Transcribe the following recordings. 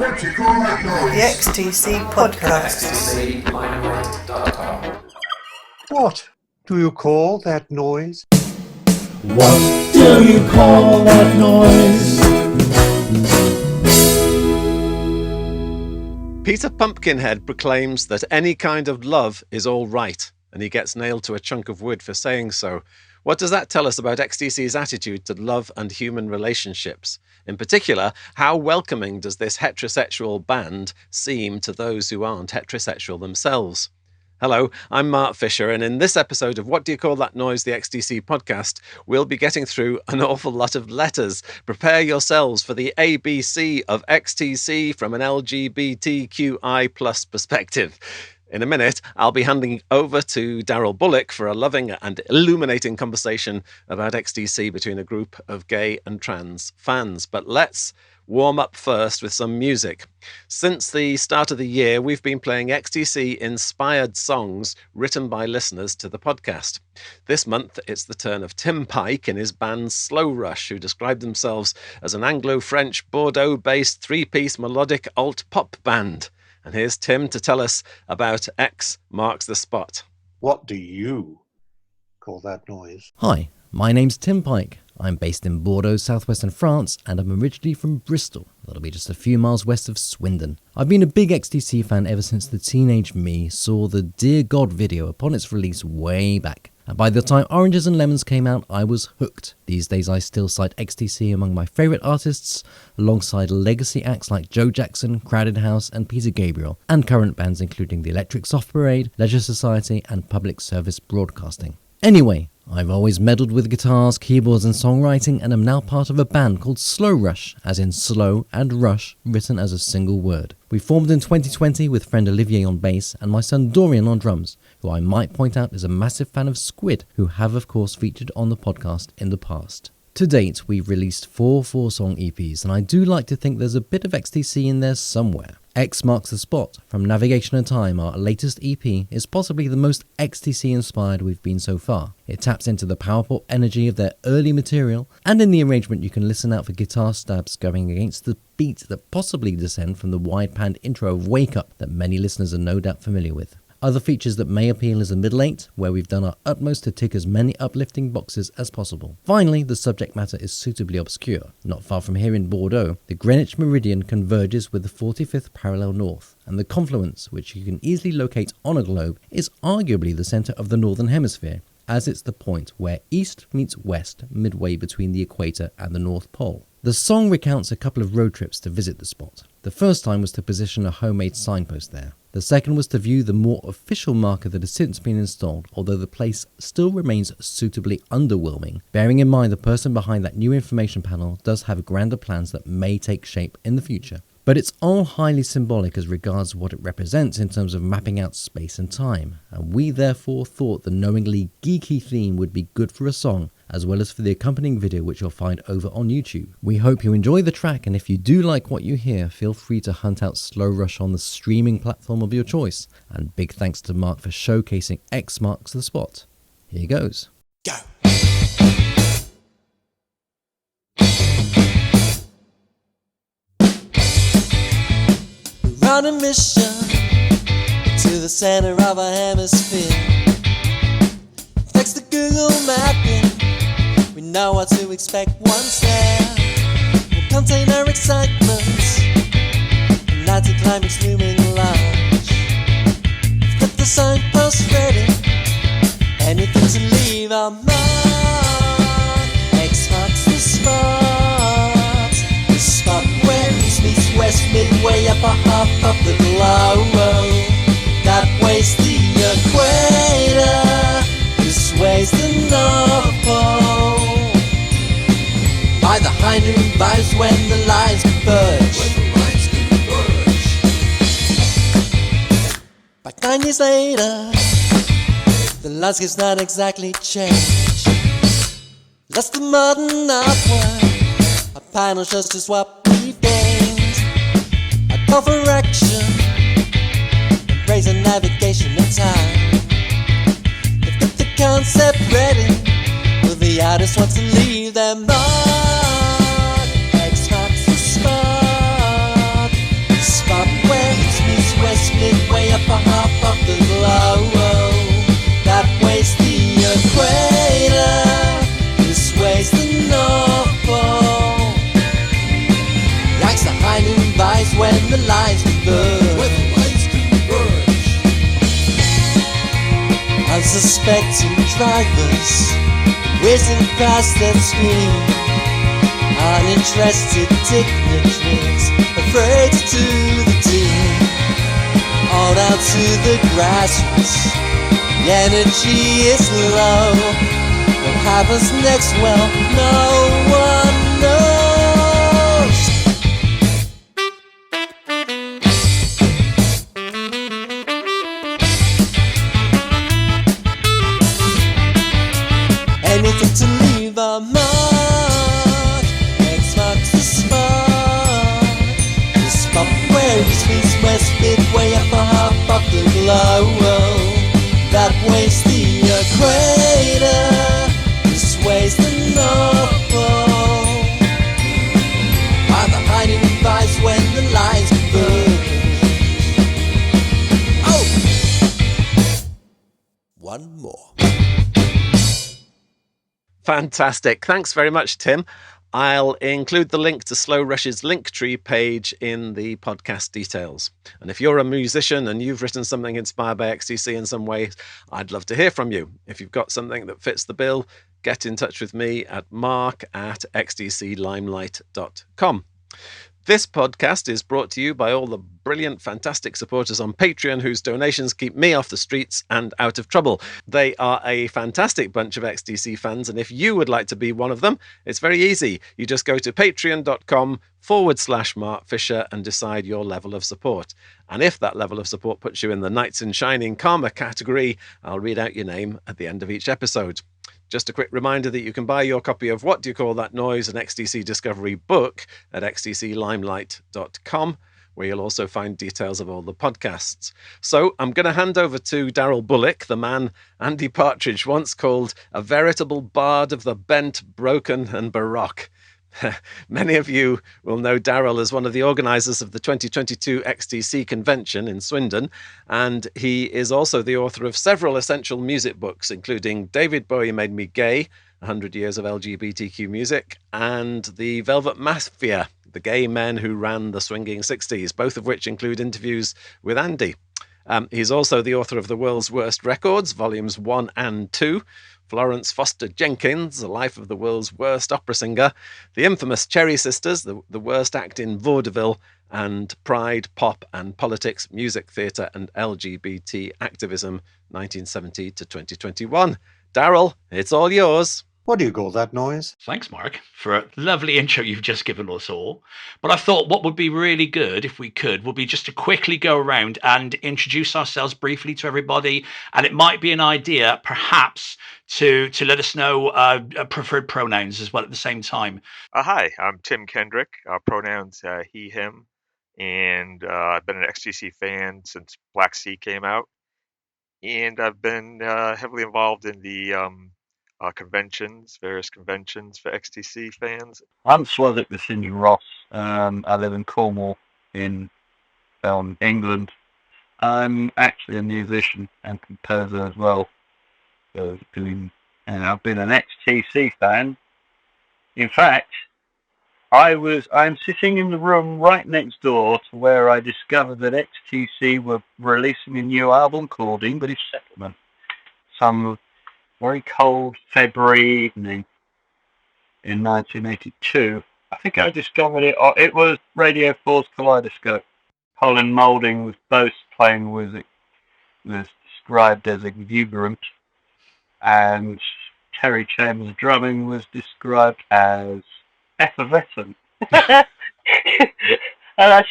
What you call that noise? The XTC Podcast. XTCDynamite.com. What do you call that noise? What do you call that noise? Peter Pumpkinhead proclaims that any kind of love is all right, and he gets nailed to a chunk of wood for saying so. What does that tell us about XTC's attitude to love and human relationships? In particular, how welcoming does this heterosexual band seem to those who aren't heterosexual themselves? Hello, I'm Mark Fisher, and in this episode of What Do You Call That Noise, the XTC podcast, we'll be getting through an awful lot of letters. Prepare yourselves for the ABC of XTC from an LGBTQI plus perspective. In a minute, I'll be handing over to Darryl Bullock for a loving and illuminating conversation about XTC between a group of gay and trans fans. But let's warm up first with some music. Since the start of the year, we've been playing XTC-inspired songs written by listeners to the podcast. This month, it's the turn of Tim Pike and his band Slow Rush, who described themselves as an Anglo-French Bordeaux-based three-piece melodic alt-pop band. And here's Tim to tell us about X Marks the Spot. What do you call that noise? Hi, my name's Tim Pike. I'm based in Bordeaux, southwestern France, and I'm originally from Bristol. That'll be just a few miles west of Swindon. I've been a big XTC fan ever since the teenage me saw the Dear God video upon its release way back. And by the time Oranges and Lemons came out, I was hooked. These days I still cite XTC among my favourite artists, alongside legacy acts like Joe Jackson, Crowded House and Peter Gabriel, and current bands including the Electric Soft Parade, Leisure Society and Public Service Broadcasting. Anyway, I've always meddled with guitars, keyboards and songwriting, and am now part of a band called Slow Rush, as in slow and rush written as a single word. We formed in 2020 with friend Olivier on bass and my son Dorian on drums, who I might point out is a massive fan of Squid, who have of course featured on the podcast in the past. To date, we've released 4 4-song EPs, and I do like to think there's a bit of XTC in there somewhere. X Marks the Spot from Navigation and Time, our latest EP, is possibly the most XTC inspired we've been so far. It taps into the powerful energy of their early material, and in the arrangement you can listen out for guitar stabs going against the beat that possibly descend from the wide-panned intro of Wake Up that many listeners are no doubt familiar with. Other features that may appeal is a middle 8, where we've done our utmost to tick as many uplifting boxes as possible. Finally, the subject matter is suitably obscure. Not far from here in Bordeaux, the Greenwich Meridian converges with the 45th parallel north, and the confluence, which you can easily locate on a globe, is arguably the centre of the Northern Hemisphere, as it's the point where east meets west midway between the equator and the North Pole. The song recounts a couple of road trips to visit the spot. The first time was to position a homemade signpost there. The second was to view the more official marker that has since been installed, although the place still remains suitably underwhelming, bearing in mind the person behind that new information panel does have grander plans that may take shape in the future. But it's all highly symbolic as regards what it represents in terms of mapping out space and time, and we therefore thought the knowingly geeky theme would be good for a song, as well as for the accompanying video which you'll find over on YouTube. We hope you enjoy the track, and if you do like what you hear, feel free to hunt out Slow Rush on the streaming platform of your choice. And big thanks to Mark for showcasing X Marks the Spot. Here goes. Go! We're on a mission to the center of our hemisphere. Thanks to Google Mapping, we know what to expect once there. We'll contain our excitement, an anti-climax looming large. Put the signpost ready, anything to leave our mark. X marks the spot where east meets west, midway up a half of the globe. That way's the equator, this way's the North Pole. By the high noon vibes when the lines converge. By 9 years later, the landscape's not exactly changed. Less than modern artwork, our panel shows just what we've gained. A call for action, embracing navigation and time. They've got the concept ready, will the artist want to leave their mark? X marks the spot, when the lines converge. Unsuspecting drivers whizzing past their screen. Uninterested dignitaries afraid to do the deed. On out to the grassroots, the energy is low. What happens next? Well, no one knows. Anything to leave a mark. X marks the spot. The spot where it speeds west midway up a half of the globe. That way's the equator. This way's the North Pole. Are the hiding vibes when the lines converge? Oh! One more. Fantastic. Thanks very much, Tim. I'll include the link to Slow Rush's Linktree page in the podcast details. And if you're a musician and you've written something inspired by XTC in some way, I'd love to hear from you. If you've got something that fits the bill, get in touch with me at mark@xtclimelight.com. This podcast is brought to you by all the brilliant, fantastic supporters on Patreon whose donations keep me off the streets and out of trouble. They are a fantastic bunch of XTC fans, and if you would like to be one of them, it's very easy. You just go to patreon.com/Mark Fisher and decide your level of support. And if that level of support puts you in the Knights in Shining Karma category, I'll read out your name at the end of each episode. Just a quick reminder that you can buy your copy of What Do You Call That Noise? An XTC Discovery book at xtclimelight.com, where you'll also find details of all the podcasts. So I'm going to hand over to Darryl Bullock, the man Andy Partridge once called a veritable bard of the bent, broken and baroque. Many of you will know Darryl as one of the organisers of the 2022 XTC convention in Swindon, and he is also the author of several essential music books, including David Bowie Made Me Gay, 100 Years of LGBTQ Music, and The Velvet Mafia, The Gay Men Who Ran the Swinging 60s, both of which include interviews with Andy. He's also the author of The World's Worst Records, Volumes 1 and 2, Florence Foster Jenkins, The Life of the World's Worst Opera Singer, the infamous Cherry Sisters, the worst act in vaudeville, and Pride, Pop and Politics, Music, Theatre and LGBT Activism, 1970 to 2021. Darryl, it's all yours. What do you call that noise? Thanks, Mark, for a lovely intro you've just given us all. But I thought what would be really good, if we could, would be just to quickly go around and introduce ourselves briefly to everybody. And it might be an idea, perhaps, to let us know preferred pronouns as well at the same time. Hi, I'm Tim Kendrick. Pronouns he, him. And I've been an XTC fan since Black Sea came out. And I've been heavily involved in the various conventions for XTC fans. I'm Soizic, the Sinjin Rosse. I live in Cornwall in England. I'm actually a musician and composer as well. So I've been an XTC fan. In fact, I'm sitting in the room right next door to where I discovered that XTC were releasing a new album called English Settlement. Some very cold February evening in 1982. I think I discovered it. It was Radio 4's Kaleidoscope. Colin Moulding was bass playing with it, was described as exuberant, and Terry Chambers' drumming was described as effervescent. And I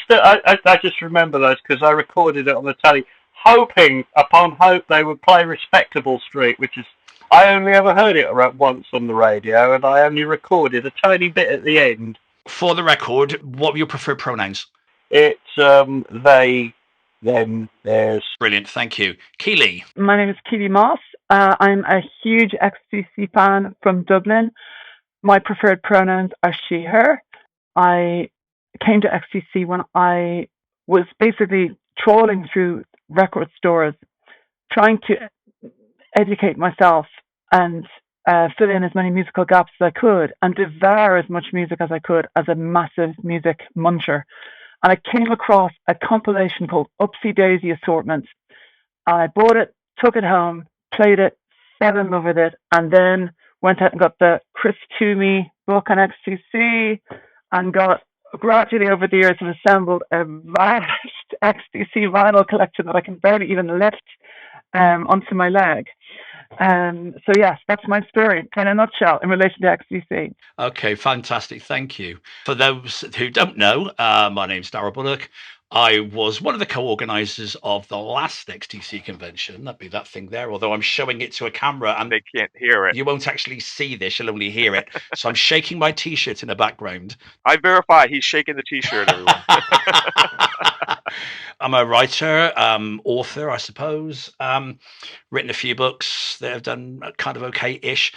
just remember those because I recorded it on the telly, hoping upon hope they would play Respectable Street, which is, I only ever heard it once on the radio, and I only recorded a tiny bit at the end. For the record, what were your preferred pronouns? It's they, them, theirs. Brilliant, thank you. Keeley. My name is Keeley Moss. I'm a huge XTC fan from Dublin. My preferred pronouns are she, her. I came to XTC when I was basically trawling through record stores, trying to educate myself and fill in as many musical gaps as I could and devour as much music as I could as a massive music muncher. and I came across a compilation called Upsy Daisy Assortment. I bought it, took it home, played it, fell in love with it, and then went out and got the Chris Toomey book on XTC, and got gradually over the years have assembled a vast XTC vinyl collection that I can barely even lift onto my leg. So yes, that's my story in a nutshell in relation to XTC. Okay, fantastic. Thank you. For those who don't know, my name's Darryl Bullock. I was one of the co-organisers of the last XTC convention. That'd be that thing there, although I'm showing it to a camera and They can't hear it. you won't actually see this, you'll only hear it. So I'm shaking my T-shirt in the background. I verify he's shaking the T-shirt, everyone. I'm a writer, author, I suppose. Written a few books that have done kind of okay-ish.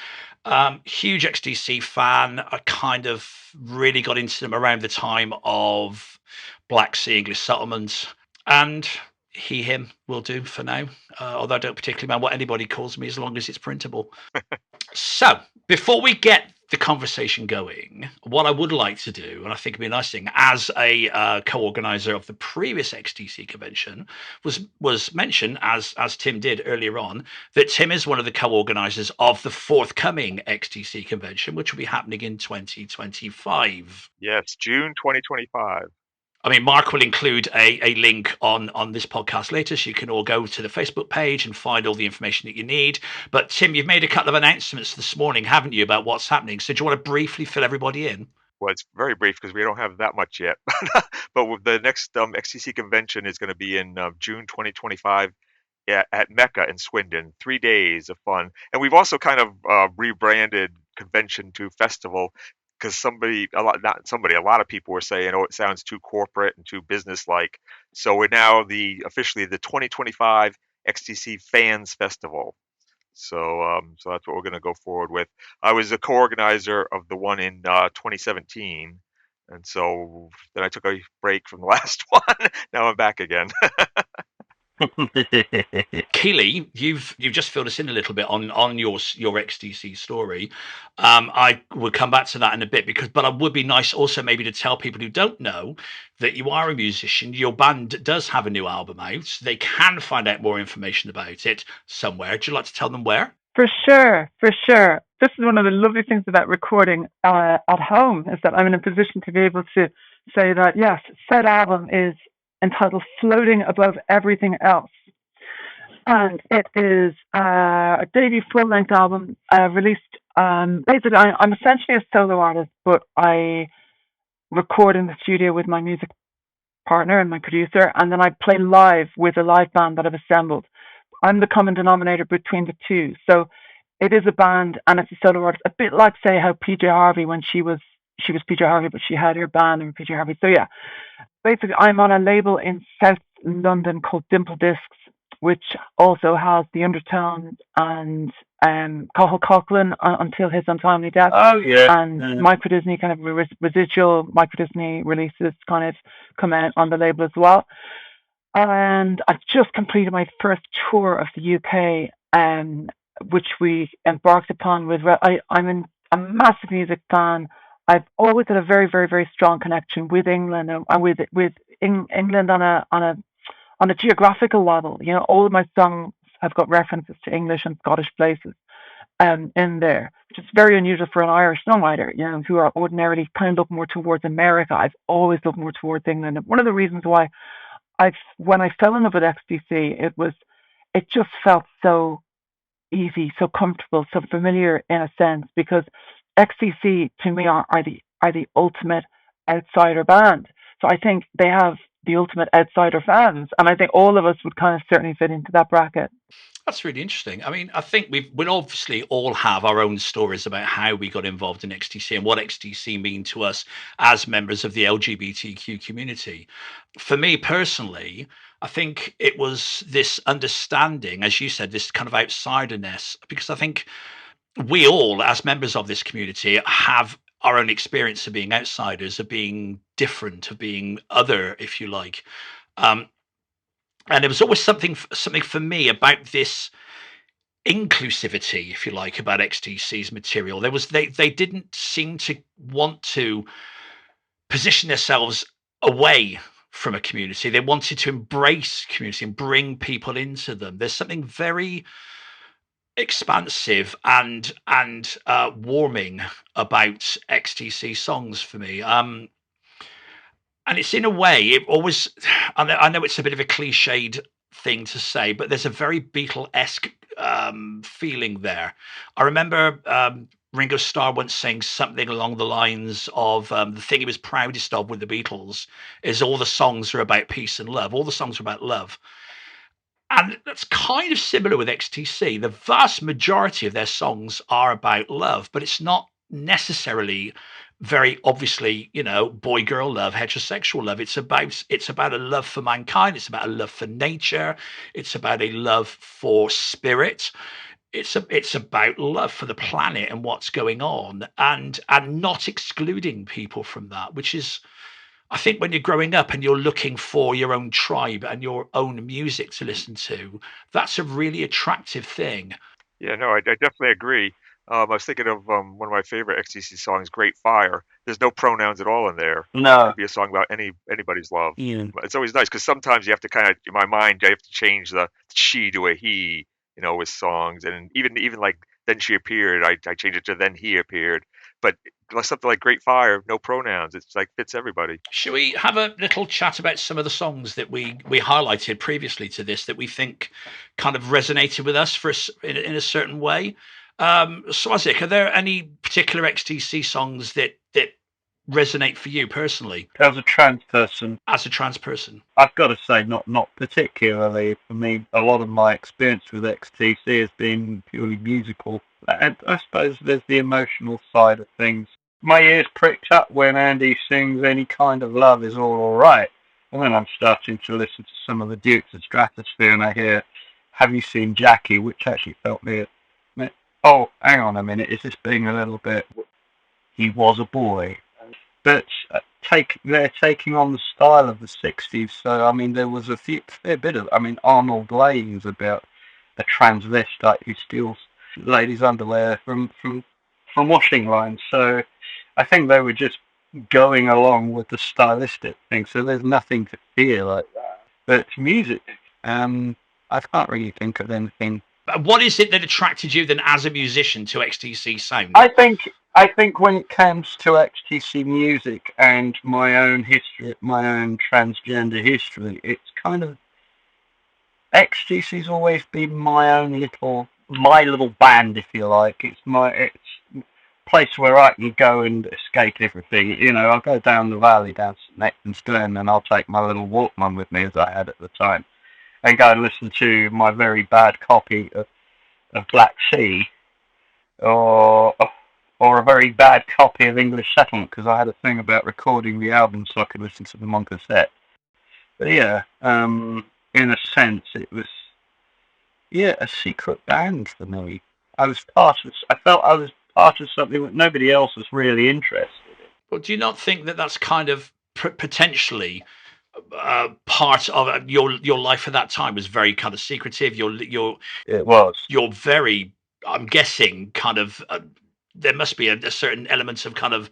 Huge XTC fan. I kind of really got into them around the time of Black Sea English settlements, and he, him will do for now, although I don't particularly mind what anybody calls me as long as it's printable. So before we get the conversation going, what I would like to do, and I think it'd be a nice thing, as a co-organizer of the previous XTC convention, was mention, as Tim did earlier on, that Tim is one of the co-organizers of the forthcoming XTC convention, which will be happening in 2025. Yes, June 2025. I mean, Mark will include a link on this podcast later, so you can all go to the Facebook page and find all the information that you need. But Tim, you've made a couple of announcements this morning, haven't you, about what's happening? So do you want to briefly fill everybody in? Well, it's very brief because we don't have that much yet. But with the next XTC convention is going to be in June 2025 at Mecca in Swindon. 3 days of fun. And we've also kind of rebranded convention to festival, because a lot of people were saying, oh, it sounds too corporate and too business-like. So we're now officially the 2025 XTC Fans Festival. So that's what we're going to go forward with. I was a co-organizer of the one in 2017, and so then I took a break from the last one. Now I'm back again. Keeley, you've just filled us in a little bit on your XTC story. I will come back to that in a bit, but it would be nice also maybe to tell people who don't know that you are a musician. Your band does have a new album out. They can find out more information about it somewhere. Would you like to tell them where? For sure. This is one of the lovely things about recording at home, is that I'm in a position to be able to say that, yes, said album is entitled Floating Above Everything Else. And it is a debut full-length album released. Basically, I'm essentially a solo artist, but I record in the studio with my music partner and my producer, and then I play live with a live band that I've assembled. I'm the common denominator between the two. So it is a band and it's a solo artist, a bit like, say, how PJ Harvey, when she was PJ Harvey, but she had her band and PJ Harvey. So yeah, basically I'm on a label in South London called Dimple Discs, which also has The Undertones and Cathal Coughlan until his untimely death. Oh, yeah. And Micro Disney, kind of residual Micro Disney releases kind of come out on the label as well. And I've just completed my first tour of the UK, which we embarked upon with. I'm a massive music fan. I've always had a very, very, very strong connection with England and with England on a geographical level. You know, all of my songs have got references to English and Scottish places in there, which is very unusual for an Irish songwriter, you know, who are ordinarily kind of look more towards America. I've always looked more towards England. And one of the reasons why when I fell in love with XTC, it just felt so easy, so comfortable, so familiar in a sense, because XTC to me are the ultimate outsider band. So I think they have the ultimate outsider fans, and I think all of us would kind of certainly fit into that bracket. That's really interesting. I mean, I think we obviously all have our own stories about how we got involved in XTC and what XTC mean to us as members of the LGBTQ community. For me personally, I think it was this understanding, as you said, this kind of outsiderness, because I think we all, as members of this community, have our own experience of being outsiders, of being different, of being other, if you like. And there was always something for me about this inclusivity, if you like, about XTC's material. They didn't seem to want to position themselves away from a community. They wanted to embrace community and bring people into them. There's something very expansive and warming about XTC songs for me. And it's in a way, it always, I know it's a bit of a cliched thing to say, but there's a very Beatle-esque feeling there. I remember Ringo Starr once saying something along the lines of the thing he was proudest of with the Beatles is all the songs are about peace and love. All the songs are about love. And that's kind of similar with XTC. The vast majority of their songs are about love, but it's not necessarily very obviously, boy-girl love, heterosexual love. It's about a love for mankind. It's about a love for nature. It's about a love for spirit. It's about love for the planet and what's going on, and not excluding people from that, which is, I think, when you're growing up and you're looking for your own tribe and your own music to listen to, that's a really attractive thing. Yeah, no, I definitely agree. I was thinking of one of my favorite XTC songs, "Great Fire." There's no pronouns at all in there. No. It could be a song about anybody's love. Yeah. It's always nice because sometimes you have to kind of, in my mind, I have to change the she to a he, with songs, and even like "Then She Appeared," I changed it to "Then He Appeared." But something like "Great Fire," no pronouns. It's like fits everybody. Should we have a little chat about some of the songs that we highlighted previously to this that we think kind of resonated with us in a certain way? Soizic, are there any particular XTC songs that resonate for you personally? As a trans person, I've got to say, not particularly. For me, a lot of my experience with XTC has been purely musical. And I suppose there's the emotional side of things. My ears pricked up when Andy sings "Any Kind of Love Is All Right." And then I'm starting to listen to some of the Dukes of Stratosphere, and I hear "Have You Seen Jackie?" which actually felt me. Oh, hang on a minute, is this being a little bit... He was a boy. But they're taking on the style of the 60s, so, I mean, there was a fair bit of... I mean, Arnold Lay's about a transvestite who steals ladies' underwear from washing lines, so I think they were just going along with the stylistic thing, so there's nothing to fear like that. But music, I can't really think of anything. What is it that attracted you then as a musician to XTC sound? I think when it comes to XTC music and my own history, my own transgender history, it's kind of... XTC's always been my little band, if you like. It's a place where I can go and escape everything. I'll go down the valley, down St. Nectan's Glen, and I'll take my little Walkman with me, as I had at the time, and go and listen to my very bad copy of Black Sea, or a very bad copy of English Settlement, because I had a thing about recording the album so I could listen to them on cassette. But yeah, in a sense, it was a secret band for me. I felt I was part of something that nobody else was really interested in. Well, do you not think that that's kind of potentially part of your life at that time was very kind of secretive? It was. You're very, I'm guessing, kind of. There must be a certain element of kind of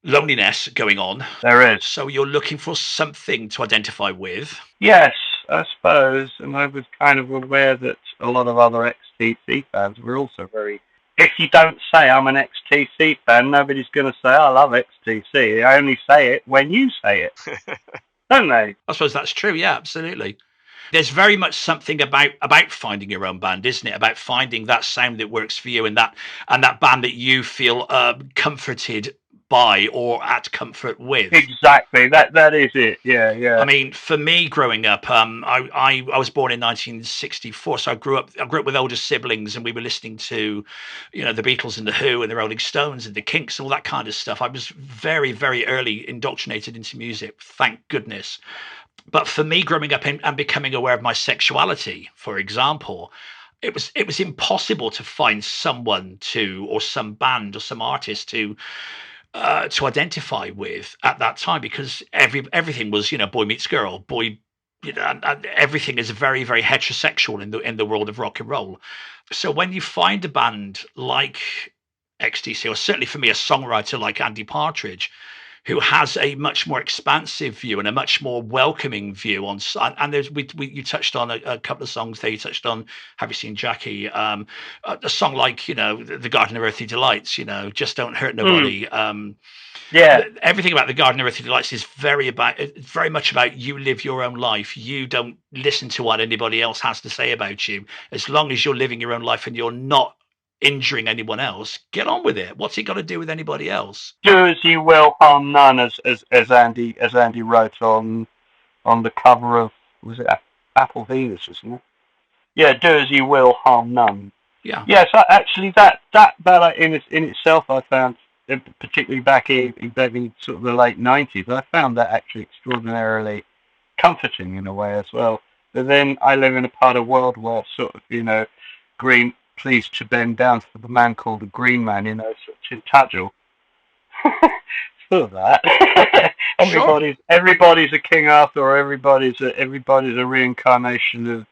loneliness going on. There is. So you're looking for something to identify with. Yes, I suppose. And I was kind of aware that a lot of other XTC fans were also very... If you don't say I'm an XTC fan, nobody's going to say I love XTC. They only say it when you say it. Don't they? I suppose that's true. Yeah, absolutely. There's very much something about finding your own band, isn't it? About finding that sound that works for you and that band that you feel comforted by or at comfort with. Exactly. That is it. Yeah. I mean, for me, growing up, I was born in 1964, so I grew up with older siblings, and we were listening to, the Beatles and the Who and the Rolling Stones and the Kinks and all that kind of stuff. I was very, very early indoctrinated into music, thank goodness. But for me, growing up and becoming aware of my sexuality, for example, it was impossible to find someone or some band or some artist to identify with at that time, because everything was, boy meets girl, boy, and everything is very, very heterosexual in the world of rock and roll. So when you find a band like XTC, or certainly for me, a songwriter like Andy Partridge, who has a much more expansive view and a much more welcoming view on. And there's you touched on a couple of songs there. You touched on Have You Seen Jackie? A song like The Garden of Earthly Delights. Just Don't Hurt Nobody. Everything about The Garden of Earthly Delights is very much about you live your own life. You don't listen to what anybody else has to say about you. As long as you're living your own life and you're not injuring anyone else, get on with it. What's it got to do with anybody else? Do as you will, harm none, as Andy wrote on the cover of, was it Apple Venus, isn't it? Yeah, do as you will, harm none. Yeah. Yeah, so actually that in itself, I found, particularly back in sort of the late 90s, I found that actually extraordinarily comforting in a way as well. But then I live in a part of the world where sort of, green, please to bend down for the man called the Green Man, sort of Tintagel. Full of that. Everybody's a King Arthur, or everybody's a reincarnation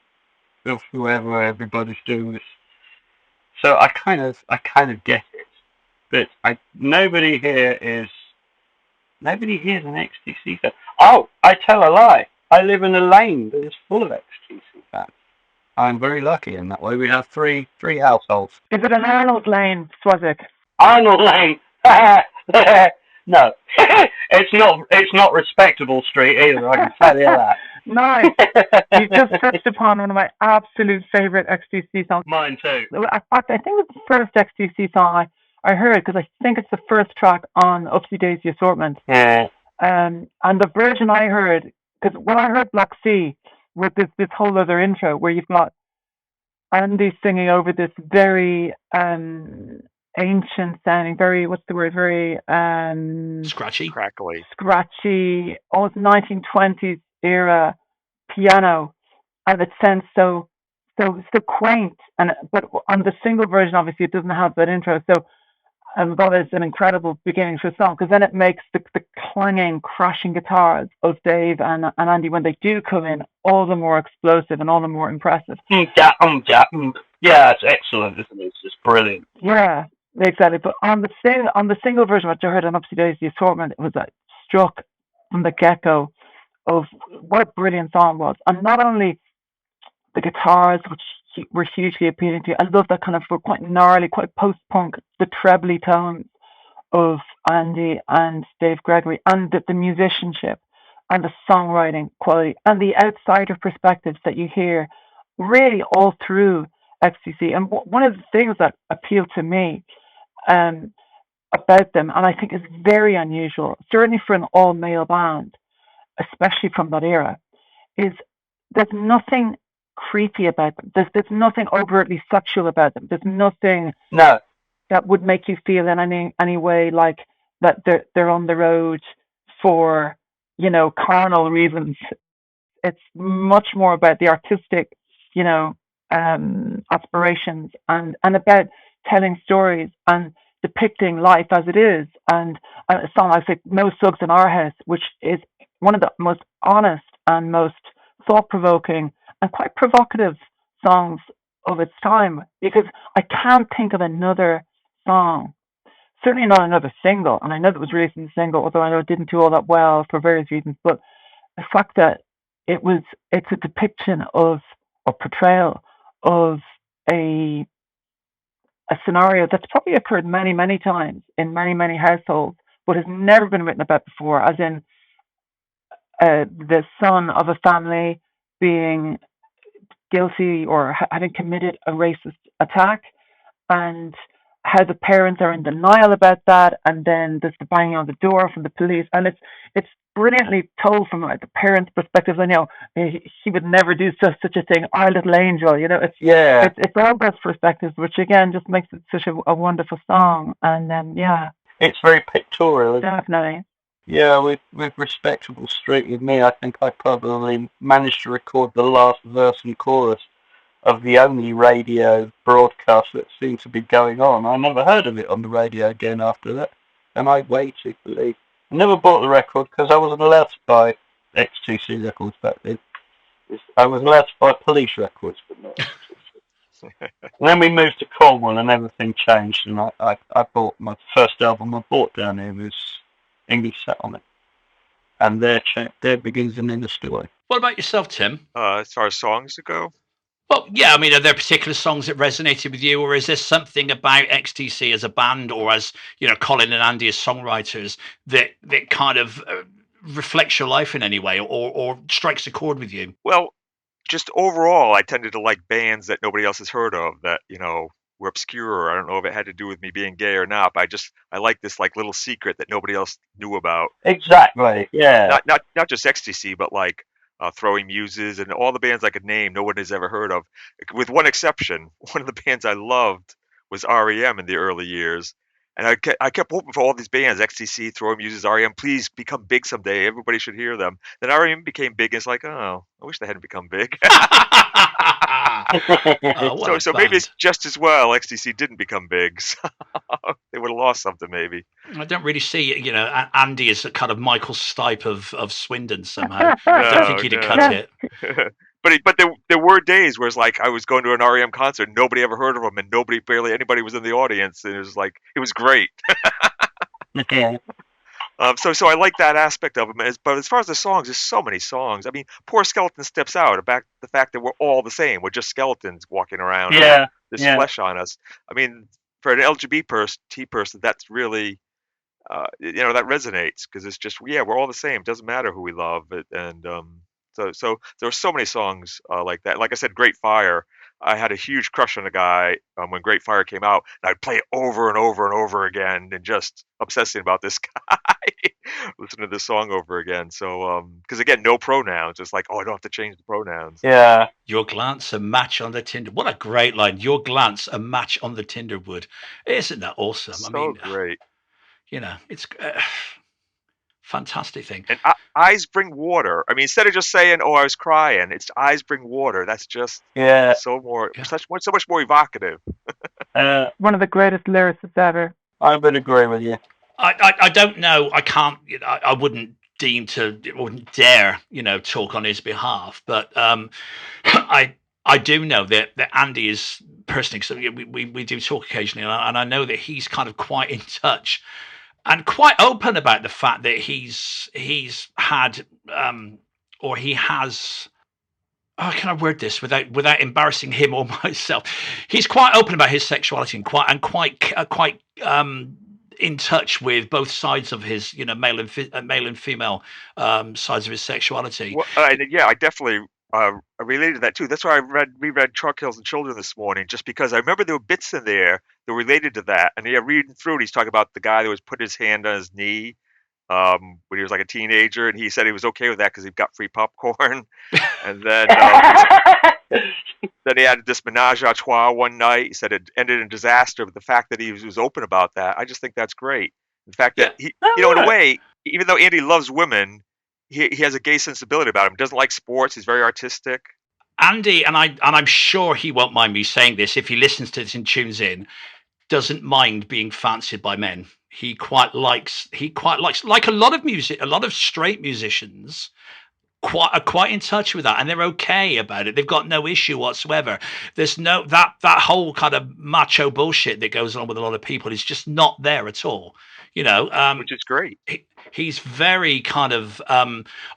of whoever everybody's doing this. So I kind of get it, but nobody here is an XTC fan. Oh, I tell a lie. I live in a lane that is full of XTC fans. I'm very lucky in that way. We have three households. Is it an Arnold Lane, Soizic? Arnold Lane. No, it's not respectable street either. I can tell you that. Nice. You just touched upon one of my absolute favourite XTC songs. Mine too. In fact, I think it's the first XTC song I heard, because I think it's the first track on Upsy Daisy Assortment. Yeah. And the version I heard, because when I heard Black Sea with this whole other intro where you've got Andy singing over this very ancient sounding, very, what's the word, very scratchy, almost 1920s era piano, and it sounds so quaint. But on the single version, obviously, it doesn't have that intro. So that is an incredible beginning for a song, because then it makes the clanging, crashing guitars of Dave and Andy, when they do come in, all the more explosive and all the more impressive. Yeah, it's excellent, isn't it? It's just brilliant. Yeah, exactly. But on the single version, which I heard on Upsy Daisy Assortment, it was struck from the get-go of what a brilliant song it was. And not only the guitars, which were hugely appealing to you. I love that kind of, were quite gnarly, quite post-punk, the trebly tones of Andy and Dave Gregory, and the musicianship and the songwriting quality and the outsider perspectives that you hear really all through XTC. And one of the things that appealed to me about them, and I think is very unusual, certainly for an all-male band, especially from that era, is there's nothing creepy about them. There's nothing overtly sexual about them. There's nothing that would make you feel in any way like that they're on the road for carnal reasons. It's much more about the artistic aspirations and about telling stories and depicting life as it is. And a song like No Sugs in Our House, which is one of the most honest and most thought-provoking and quite provocative songs of its time, because I can't think of another song, certainly not another single, and I know that was released in the single, although I know it didn't do all that well for various reasons, but the fact that it's a depiction of, or portrayal of a scenario that's probably occurred many, many times in many, many households, but has never been written about before, as in the son of a family being guilty or having committed a racist attack, and how the parents are in denial about that, and then there's the banging on the door from the police, and it's brilliantly told from the parents' perspective. I know he would never do such a thing. Our little angel, it's all those perspectives, which again just makes it such a wonderful song. And it's very pictorial. Definitely. Yeah, with Respectable Street with me, I think I probably managed to record the last verse and chorus of the only radio broadcast that seemed to be going on. I never heard of it on the radio again after that, and I waited to leave. I never bought the record because I wasn't allowed to buy XTC records back then. I was allowed to buy police records, but not XTC. And then we moved to Cornwall and everything changed, and I bought my first album I bought down here was English settlement. And there begins and ends the story. What about yourself, Tim? As far as songs go, Well, yeah, I mean, are there particular songs that resonated with you, or is there something about XTC as a band, or as Colin and Andy as songwriters that kind of reflects your life in any way, or strikes a chord with you? well, just overall, I tended to like bands that nobody else has heard of that were obscure. I don't know if it had to do with me being gay or not, but I like this like little secret that nobody else knew about. Exactly. Yeah. Not just XTC, but like Throwing Muses and all the bands I could name. No one has ever heard of, with one exception. One of the bands I loved was REM in the early years, and I kept hoping for all these bands, XTC, Throwing Muses, REM, please become big someday. Everybody should hear them. Then REM became big, and it's like, oh, I wish they hadn't become big. So maybe it's just as well XTC didn't become big. So they would have lost something maybe. I don't really see, Andy as a kind of Michael Stipe of Swindon somehow. I don't think he'd have cut it. But there were days where it's like I was going to an REM concert, nobody ever heard of them, and barely anybody was in the audience, and it was great. So I like that aspect of them. But as far as the songs, there's so many songs. I mean, Poor Skeleton steps out about the fact that we're all the same. We're just skeletons walking around. Yeah. There's flesh on us. I mean, for an LGBT person, that's really, that resonates because it's just, we're all the same. It doesn't matter who we love. So there were so many songs like that. Like I said, Great Fire. I had a huge crush on a guy when Great Fire came out, and I'd play it over and over and over again, and just obsessing about this guy, listen to this song over again. So, because again, no pronouns. It's like, oh, I don't have to change the pronouns. Yeah. Your glance a match on the Tinder. What a great line! Your glance a match on the Tinder wood. Isn't that awesome? So great. It's. Fantastic thing. And eyes bring water. I mean, instead of just saying, "Oh, I was crying," it's eyes bring water. That's just so much more evocative. One of the greatest lyricists ever. I would agree with you. I don't know. I can't. I wouldn't wouldn't dare, talk on his behalf. But I do know that Andy is personally. So we do talk occasionally, and I know that he's kind of quite in touch. And quite open about the fact that he's had or he has. How can I word this without embarrassing him or myself? He's quite open about his sexuality and quite in touch with both sides of his male and female sides of his sexuality. Well, I definitely. I related to that too. That's why I reread Chalk Hills and Children this morning, just because I remember there were bits in there that related to that. And reading through it, he's talking about the guy that was put his hand on his knee when he was like a teenager, and he said he was okay with that because he got free popcorn. And then then he had this menage a trois one night. He said it ended in disaster, but the fact that he was open about that, I just think that's great. The fact that he, in a way, even though Andy loves women, he has a gay sensibility about him. He doesn't like sports. He's very artistic. Andy, and I'm sure he won't mind me saying this if he listens to this and tunes in, doesn't mind being fancied by men. He quite likes like a lot of straight musicians are quite in touch with that, and they're okay about it. They've got no issue whatsoever. There's no that whole kind of macho bullshit that goes on with a lot of people is just not there at all. Which is great. He's very kind of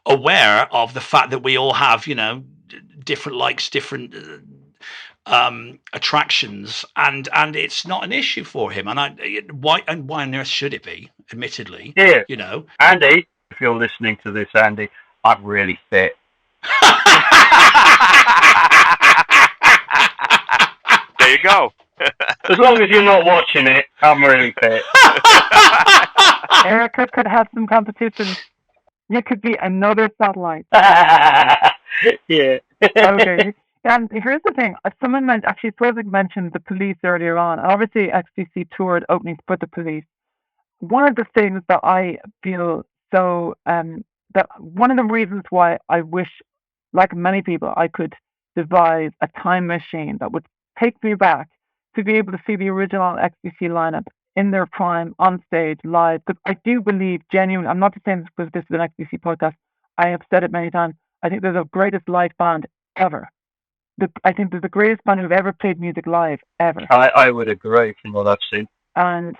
aware of the fact that we all have, different likes, different attractions, and it's not an issue for him. And why on earth should it be? Admittedly, yeah. Andy, if you're listening to this, Andy, I'm really fit. There you go. As long as you're not watching it, I'm really fit. Erica could have some competition. You could be another satellite. Yeah. Okay. And here's the thing. Someone Soizic mentioned the Police earlier on. Obviously, XTC toured opening for the Police. One of the things that I feel that one of the reasons why I wish, like many people, I could devise a time machine that would take me back to be able to see the original XTC lineup in their prime, on stage, live. Because I do believe, genuinely, I'm not just saying this because this is an XTC podcast, I have said it many times, I think they're the greatest live band ever. I think they're the greatest band who've ever played music live, ever. I would agree from what I've seen. And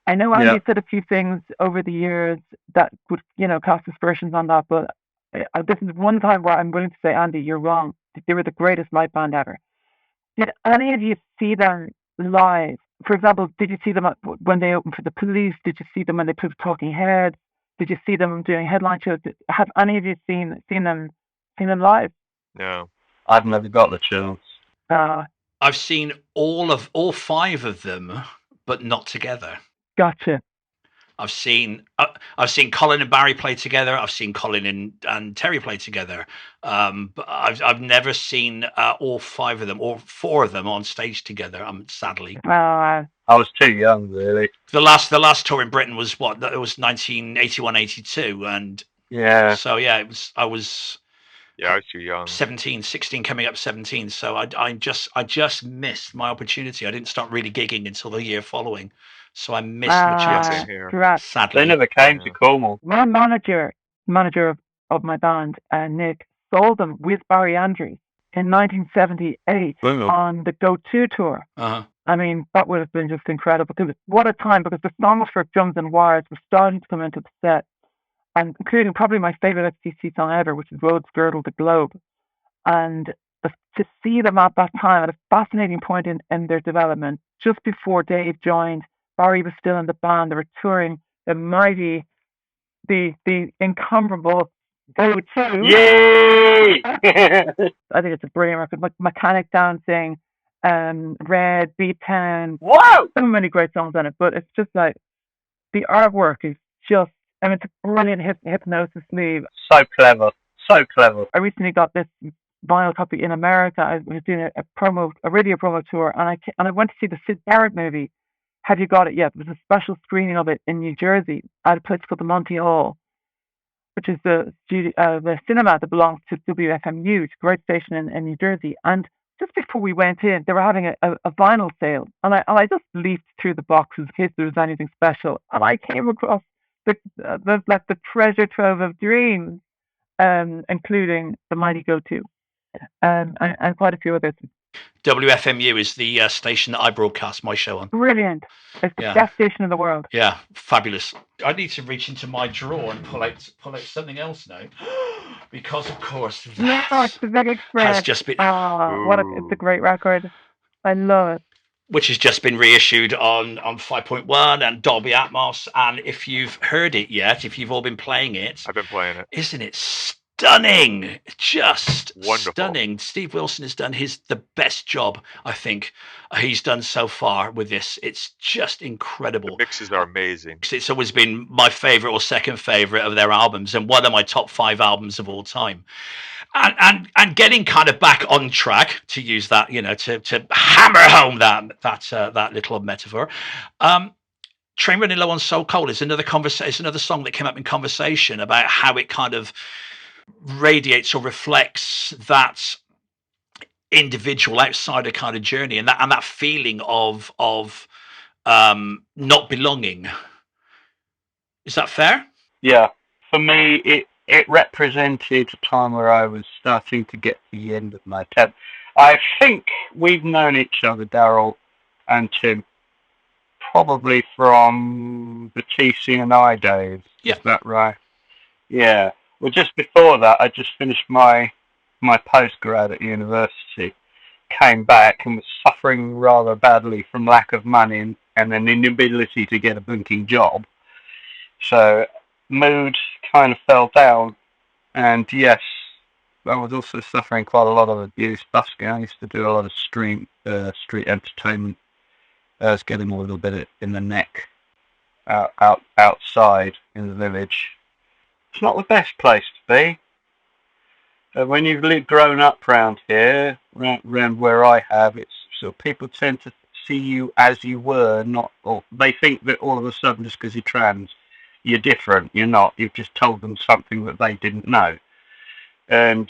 I know Andy said a few things over the years that would, cast aspersions on that, but this is one time where I'm willing to say, Andy, you're wrong. They were the greatest live band ever. Did any of you see them live? For example, did you see them when they opened for the Police? Did you see them when they put Talking Heads? Did you see them doing headline shows? Have any of you seen them live? No. I've never got the chance. I've seen all 5 of them, but not together. Gotcha. I've seen Colin and Barry play together. I've seen Colin and Terry play together. But I've never seen all 5 of them or 4 of them on stage together. Sadly. I was too young, really. The last tour in Britain was what? It was 1981-82, and yeah. So yeah, I was too young. 17, 16, coming up 17. So I just missed my opportunity. I didn't start really gigging until the year following. So I missed the chance here. Sadly, they never came to Cornwall. My manager of my band, Nick, sold them with Barry Andrews in 1978 on the Go 2 tour. Uh-huh. I mean, that would have been just incredible. Because what a time! Because the songs for Drums and Wires were starting to come into the set, and including probably my favorite XTC song ever, which is Roads Girdle the Globe. And to see them at that time, at a fascinating point in their development, just before Dave joined. Barry was still in the band. They were touring the mighty, the incomparable Go 2. Yay! I think it's a brilliant record. Like Mechanic Dancing, Red, Beat Town. Wow! So many great songs on it. But it's just like, the artwork is just, it's a brilliant hypnosis sleeve. So clever. So clever. I recently got this vinyl copy in America. I was doing a radio promo tour, and I went to see the Sid Barrett movie. Have you got it yet? There was a special screening of it in New Jersey at a place called the Monty Hall, which is the cinema that belongs to WFMU, it's a great station in New Jersey. And just before we went in, they were having a vinyl sale, and I just leafed through the boxes in case there was anything special, and I came across the treasure trove of dreams, including the mighty Go 2, and quite a few others. WFMU is the station that I broadcast my show on. Brilliant. It's the best station in the world. Yeah, fabulous. I need to reach into my drawer and pull out something else now. Because, of course, the Big Express has just been... it's a great record. I love it. Which has just been reissued on 5.1 and Dolby Atmos. And if you've heard it yet, if you've all been playing it... I've been playing it. Isn't it stunning? Just wonderful. Stunning. Steve Wilson has done the best job, I think, he's done so far with this. It's just incredible. The mixes are amazing. It's always been my favorite or second favorite of their albums, and one of my top 5 albums of all time. And getting kind of back on track, to use that, to hammer home that little metaphor. Train Running Low on So Cold is another song that came up in conversation about how it kind of radiates or reflects that individual outsider kind of journey and that feeling of not belonging. Is that fair? Yeah, for me it represented a time where I was starting to get to the end of my term. I think we've known each other, Darryl and Tim, probably from the TC&I days. Yeah. Is that right? Yeah. Well, just before that, I just finished my postgrad at university, came back and was suffering rather badly from lack of money and an inability to get a bunking job. So mood kind of fell down, and yes, I was also suffering quite a lot of abuse. Busking, I used to do a lot of street entertainment. I was getting a little bit in the neck outside in the village. It's not the best place to be. When you've grown up round here, round where I have, it's so people tend to see you as you were, or they think that all of a sudden just because you're trans, you're different. You're not. You've just told them something that they didn't know. And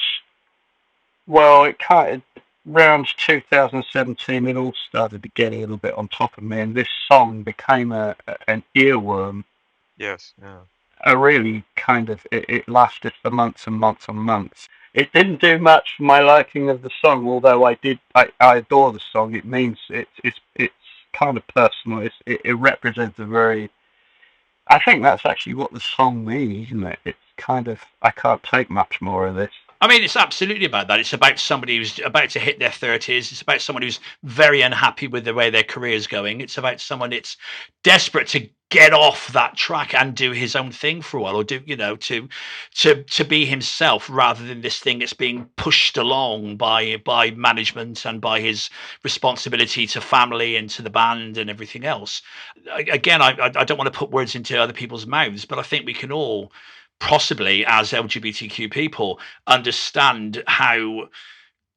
well, it kind of around 2017, it all started to get a little bit on top of me, and this song became an earworm. Yes. Yeah. A really kind of it lasted for months and months and months. It didn't do much for my liking of the song, although I adore the song. It means it's kind of personal. It represents a very. I think that's actually what the song means, isn't it? It's kind of, I can't take much more of this. I mean, it's absolutely about that. It's about somebody who's about to hit their 30s. It's about someone who's very unhappy with the way their career is going. It's about someone that's desperate to get off that track and do his own thing for a while, or do, to be himself, rather than this thing that's being pushed along by management and by his responsibility to family and to the band and everything else. Again, I don't want to put words into other people's mouths, but I think we can all, possibly as LGBTQ people, understand how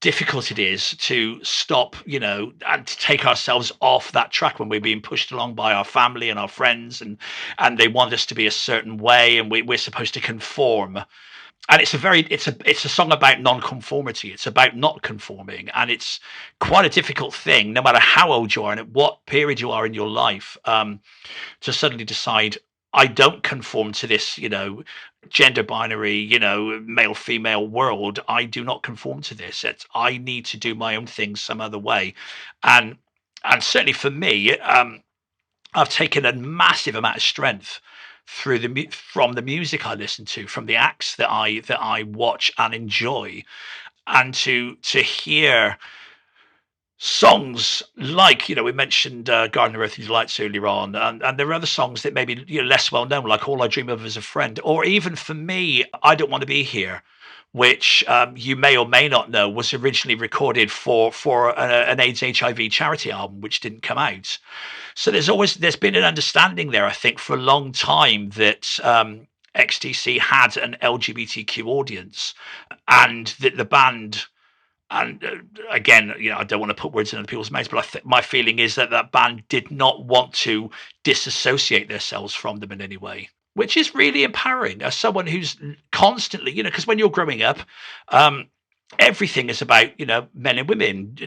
difficult it is to stop, and to take ourselves off that track when we're being pushed along by our family and our friends, and they want us to be a certain way, and we're supposed to conform. And it's a song about non-conformity. It's about not conforming, and it's quite a difficult thing, no matter how old you are and at what period you are in your life, to suddenly decide, I don't conform to this, gender binary, male female world. I do not conform to this. I need to do my own thing some other way, and certainly for me, I've taken a massive amount of strength from the music I listen to, from the acts that I watch and enjoy, and to hear songs like, we mentioned Garden of Earthly Delights earlier on, and there are other songs that maybe less well known, like All I Dream of Is a Friend, or even for me, I Don't Want to Be Here, which you may or may not know was originally recorded for an AIDS HIV charity album, which didn't come out. So there's been an understanding there, I think, for a long time, that XTC had an LGBTQ audience, and that the band. And again, I don't want to put words in other people's mouths, but my feeling is that band did not want to disassociate themselves from them in any way, which is really empowering as someone who's constantly, because when you're growing up, everything is about, men and women,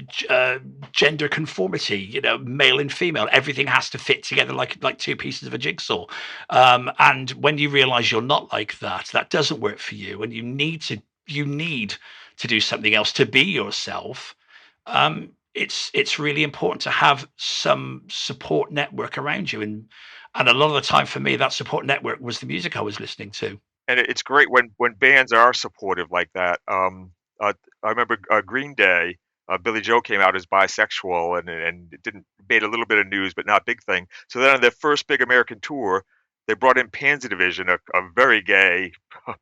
gender conformity, male and female. Everything has to fit together like two pieces of a jigsaw. And when you realize you're not like that, that doesn't work for you, and you need to do something else to be yourself. It's really important to have some support network around you, and a lot of the time for me, that support network was the music I was listening to. And it's great when bands are supportive like that. I remember Green Day. Billy Joe came out as bisexual, and it made a little bit of news, but not a big thing. So then on their first big American tour, they brought in Panzer Division, a very gay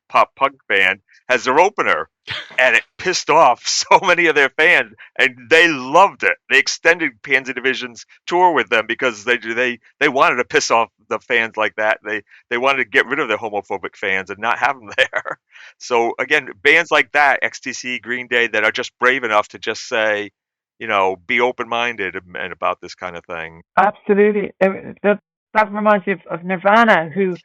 pop punk band, as their opener, and it pissed off so many of their fans, and they loved it. They extended Panzer Division's tour with them because they wanted to piss off the fans like that. They wanted to get rid of their homophobic fans and not have them there. So again, bands like that, XTC, Green Day, that are just brave enough to just say, be open-minded and about this kind of thing. Absolutely. That reminds me of Nirvana, who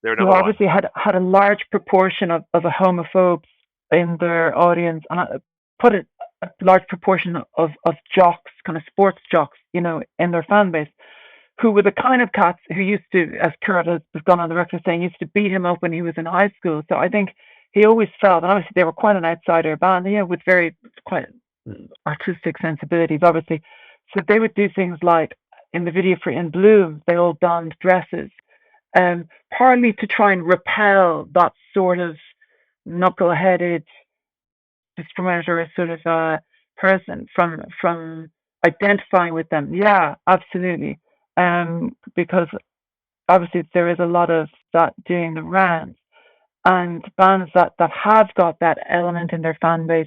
obviously had a large proportion of homophobes in their audience, and put a large proportion of jocks, kind of sports jocks, in their fan base, who were the kind of cats who used to, as Kurt has gone on the record saying, used to beat him up when he was in high school. So I think he always felt, and obviously they were quite an outsider band, with very quite artistic sensibilities, obviously. So they would do things like, in the video for In Bloom, they all donned dresses, partly to try and repel that sort of knuckle-headed, discriminatory sort of person from identifying with them. Yeah, absolutely. Because obviously there is a lot of that doing the rounds, and bands that have got that element in their fan base,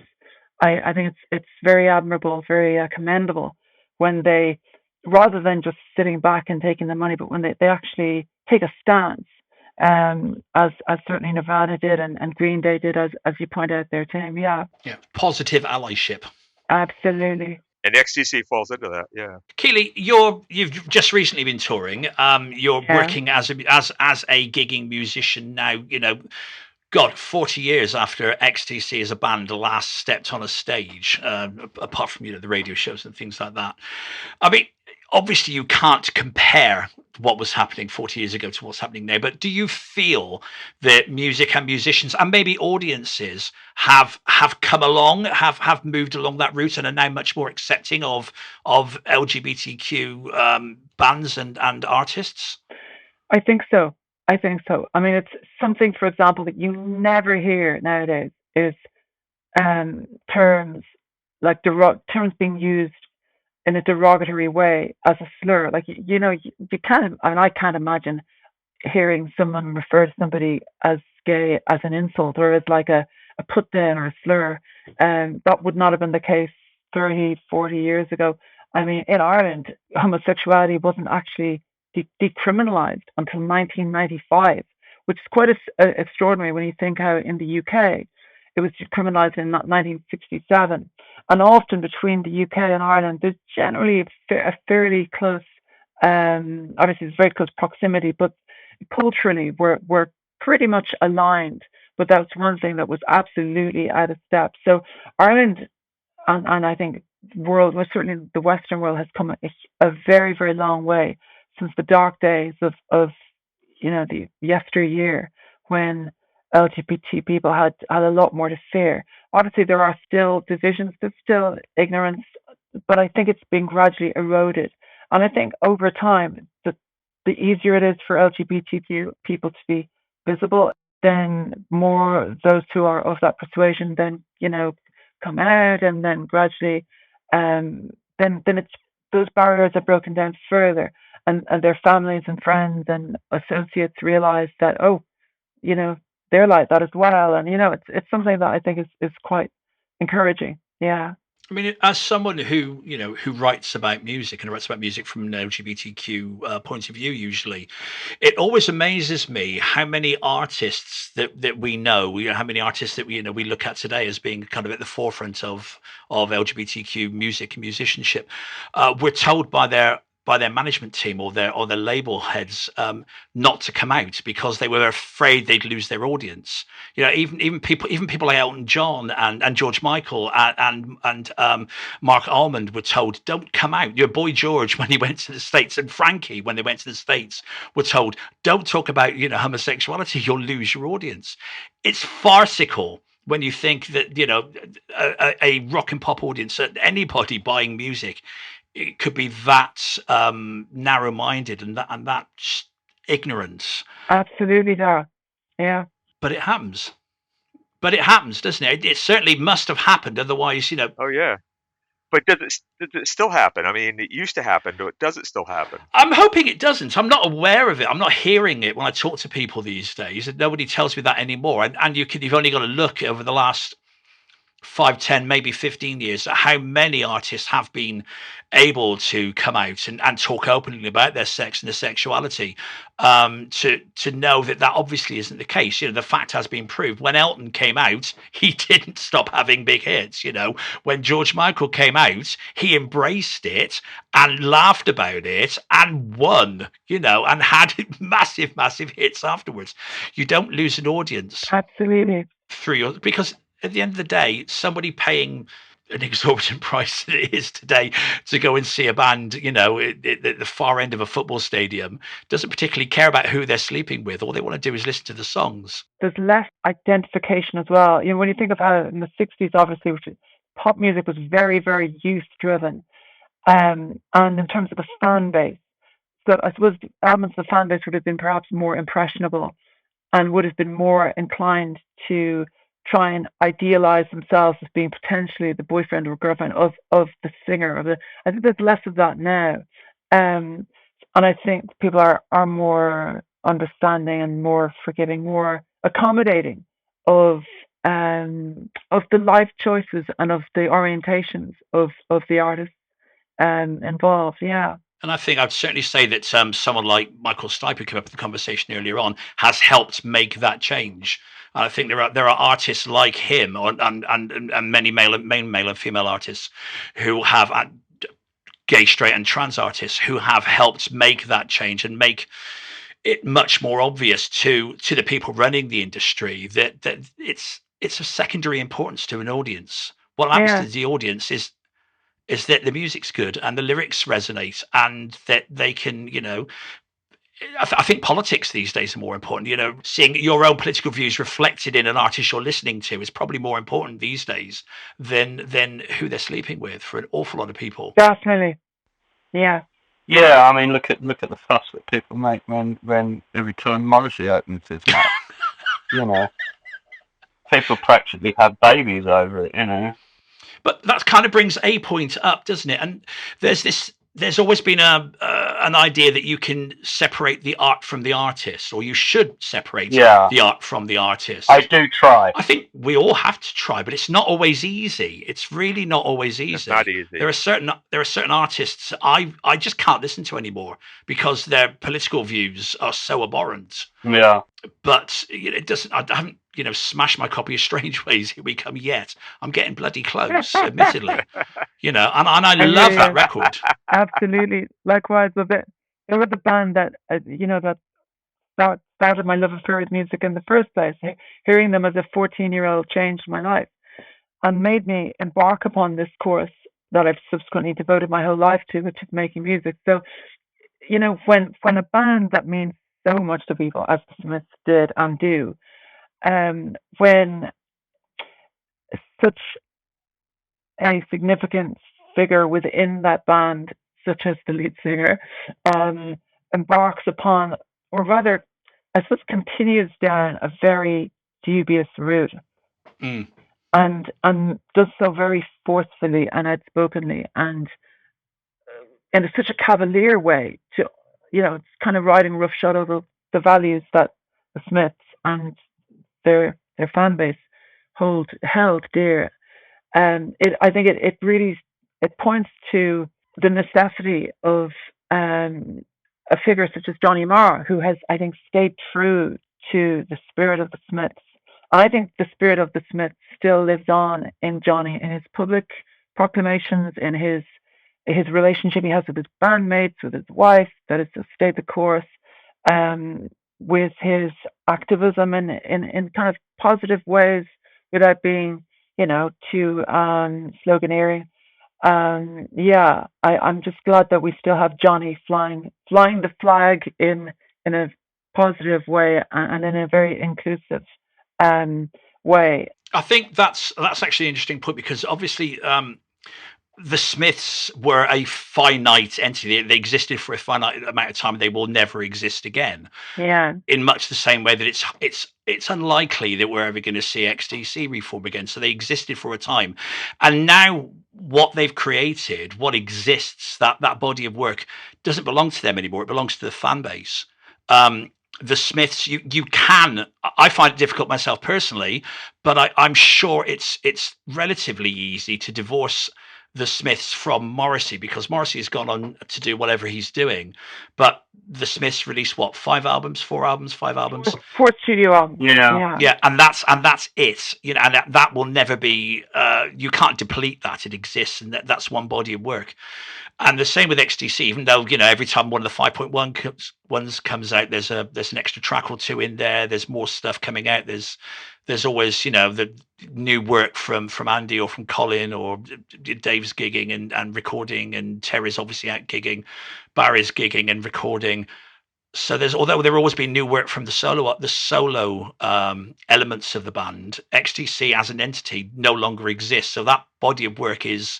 I think it's very admirable, very commendable, when they, rather than just sitting back and taking the money, but when they actually take a stance, as certainly Nirvana did and Green Day did, as you point out there, Tim. Yeah, positive allyship. Absolutely. And XTC falls into that. Yeah. Keeley, you've just recently been touring. You're working as a gigging musician now. 40 years after XTC as a band last stepped on a stage, apart from the radio shows and things like that. I mean, obviously you can't compare what was happening 40 years ago to what's happening now, but do you feel that music and musicians and maybe audiences have come along, have moved along that route and are now much more accepting of LGBTQ bands and artists? I think so. I think so. I mean, it's something, for example, that you never hear nowadays is terms like terms being used in a derogatory way as a slur. Like you can't. I mean, I can't imagine hearing someone refer to somebody as gay as an insult or as like a put down or a slur. That would not have been the case 30, 40 years ago. I mean, in Ireland, homosexuality wasn't actually decriminalised until 1995, which is quite extraordinary when you think how in the UK it was decriminalised in 1967. And often between the UK and Ireland, there's generally a fairly close, obviously it's very close proximity, but culturally we're pretty much aligned. But that's one thing that was absolutely out of step. So Ireland and I think world, well, certainly the Western world, has come a very, very long way since the dark days of the yesteryear when LGBT people had a lot more to fear. Obviously, there are still divisions, there's still ignorance, but I think it's been gradually eroded. And I think over time, the easier it is for LGBTQ people to be visible, then more those who are of that persuasion then come out, and then gradually, then it's those barriers are broken down further, and their families and friends and associates realize that they're like that as well, and it's something that I think is quite encouraging. Yeah. I mean, as someone who writes about music and writes about music from an LGBTQ point of view, usually, it always amazes me how many artists that we know, how many artists that we look at today as being kind of at the forefront of LGBTQ music and musicianship, were told by their management team or their label heads not to come out because they were afraid they'd lose their audience. Even people like Elton John and George Michael and Mark Almond were told, don't come out. Your Boy George, when he went to the States, and Frankie, when they went to the States, were told, don't talk about homosexuality, you'll lose your audience. It's farcical when you think that a rock and pop audience, anybody buying music, it could be that narrow-minded and that ignorance. Absolutely, Darryl. Yeah. But it happens. Doesn't it? It certainly must have happened. Otherwise, Oh yeah. But does it still happen? I mean, it used to happen, but does it still happen? I'm hoping it doesn't. I'm not aware of it. I'm not hearing it when I talk to people these days. Nobody tells me that anymore. And you've only got to look over the last 5, 10, maybe 15 years at how many artists have been able to come out and talk openly about their sex and their sexuality, to know that obviously isn't the case. The fact has been proved. When Elton came out, he didn't stop having big hits. When George Michael came out, he embraced it and laughed about it and won, and had massive hits afterwards. You don't lose an audience. Absolutely. Because at the end of the day, somebody paying an exorbitant price that it is today to go and see a band, at the far end of a football stadium, doesn't particularly care about who they're sleeping with. All they want to do is listen to the songs. There's less identification as well. When you think of how in the 60s, obviously, pop music was very, very youth-driven. And in terms of the fan base, so I suppose the elements of the fan base would have been perhaps more impressionable and would have been more inclined to try and idealize themselves as being potentially the boyfriend or girlfriend of the singer. I think there's less of that now, and I think people are more understanding and more forgiving, more accommodating of the life choices and of the orientations of the artists involved. Yeah. And I think I'd certainly say that someone like Michael Stipe, who came up with the conversation earlier on, has helped make that change. And I think there are artists like him, and many male and female artists who have gay, straight, and trans artists who have helped make that change and make it much more obvious to the people running the industry that it's of secondary importance to an audience. What happens to the audience is is that the music's good and the lyrics resonate, and that they can, I think politics these days are more important. Seeing your own political views reflected in an artist you're listening to is probably more important these days than who they're sleeping with for an awful lot of people. Definitely. Yeah. Yeah, I mean, look at the fuss that people make when every time Morrissey opens his mouth. People practically have babies over it. But that kind of brings a point up, doesn't it? And there's always been an idea that you can separate the art from the artist, or you should separate the art from the artist. I do try. I think we all have to try, but it's not always easy. It's really not always easy. It's not easy. There are certain artists I just can't listen to anymore because their political views are so abhorrent. Yeah. But it doesn't. I haven't smashed my copy of Strange Ways Here We Come yet. I'm getting bloody close, admittedly. And I love that record. Absolutely. Likewise, with it. They were the band that that started my love affair with music in the first place. Hearing them as a 14-year-old changed my life and made me embark upon this course that I've subsequently devoted my whole life to, which is making music. So, when a band that means so much to people, as the Smiths did and do, when such a significant figure within that band, such as the lead singer, embarks upon, or rather, I suppose, continues down a very dubious route, and does so very forcefully and outspokenly, and in such a cavalier way. It's kind of riding roughshod over the values that the Smiths and their fan base held dear. I think it really points to the necessity of a figure such as Johnny Marr, who has, I think, stayed true to the spirit of the Smiths. I think the spirit of the Smiths still lives on in Johnny, in his public proclamations, in his relationship he has with his bandmates, with his wife, that is to stay the course, with his activism in kind of positive ways without being, too sloganeering. I'm just glad that we still have Johnny flying the flag in a positive way and in a very inclusive way. I think that's actually an interesting point, because obviously the Smiths were a finite entity. They existed for a finite amount of time. They will never exist again. Yeah. In much the same way that it's unlikely that we're ever going to see XTC reform again. So they existed for a time, and now what they've created, what exists, that body of work doesn't belong to them anymore. It belongs to the fan base. The Smiths, you can. I find it difficult myself personally, but I'm sure it's relatively easy to divorce the Smiths from Morrissey, because Morrissey has gone on to do whatever he's doing, but the Smiths released 4 albums, 5 albums, 4 studio albums. Yeah, and that's it. And that will never be. You can't deplete that. It exists, and that's one body of work. And the same with XTC. Even though every time one of the 5.1 ones comes out, there's an extra track or two in there. There's more stuff coming out. There's always, the new work from Andy or from Colin, or Dave's gigging and recording, and Terry's obviously out gigging, Barry's gigging and recording. So although there always been new work from the solo elements of the band, XTC as an entity no longer exists. So that body of work is.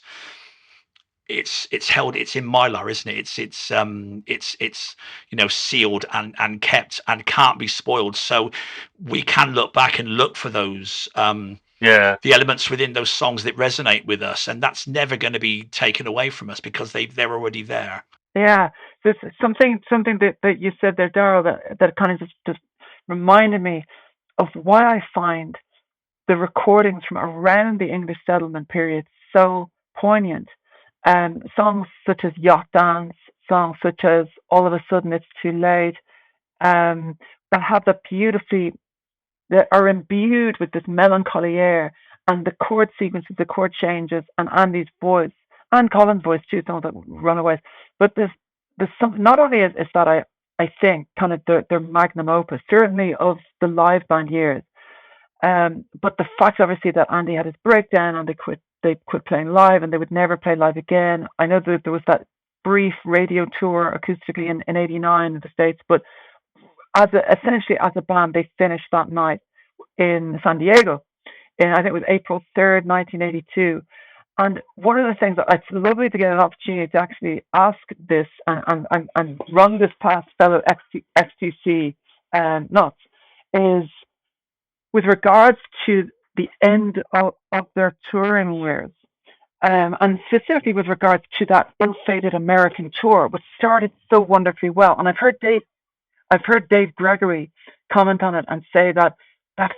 It's held. It's in mylar, isn't it? It's sealed and kept and can't be spoiled. So we can look back and look for those the elements within those songs that resonate with us, and that's never going to be taken away from us because they're already there. Yeah, there's something that you said there, Darryl, that kind of just reminded me of why I find the recordings from around the English settlement period so poignant. Songs such as Yacht Dance, songs such as All of a Sudden It's Too Late, that have that are imbued with this melancholy air, and the chord sequences, the chord changes, and Andy's voice, and Colin's voice too, some of the runaways. But there's some, not only is that I think kind of their magnum opus, certainly of the live band years, But the fact, obviously, that Andy had his breakdown and they quit playing live and they would never play live again. I know that there was that brief radio tour acoustically in '89 in the States, but essentially as a band, they finished that night in San Diego. And I think it was April 3rd, 1982. And one of the things that it's lovely to get an opportunity to actually ask this and run this past fellow XTC nuts is with regards to the end of their touring years, and specifically with regards to that ill-fated American tour, which started so wonderfully well. And I've heard Dave Gregory comment on it and say that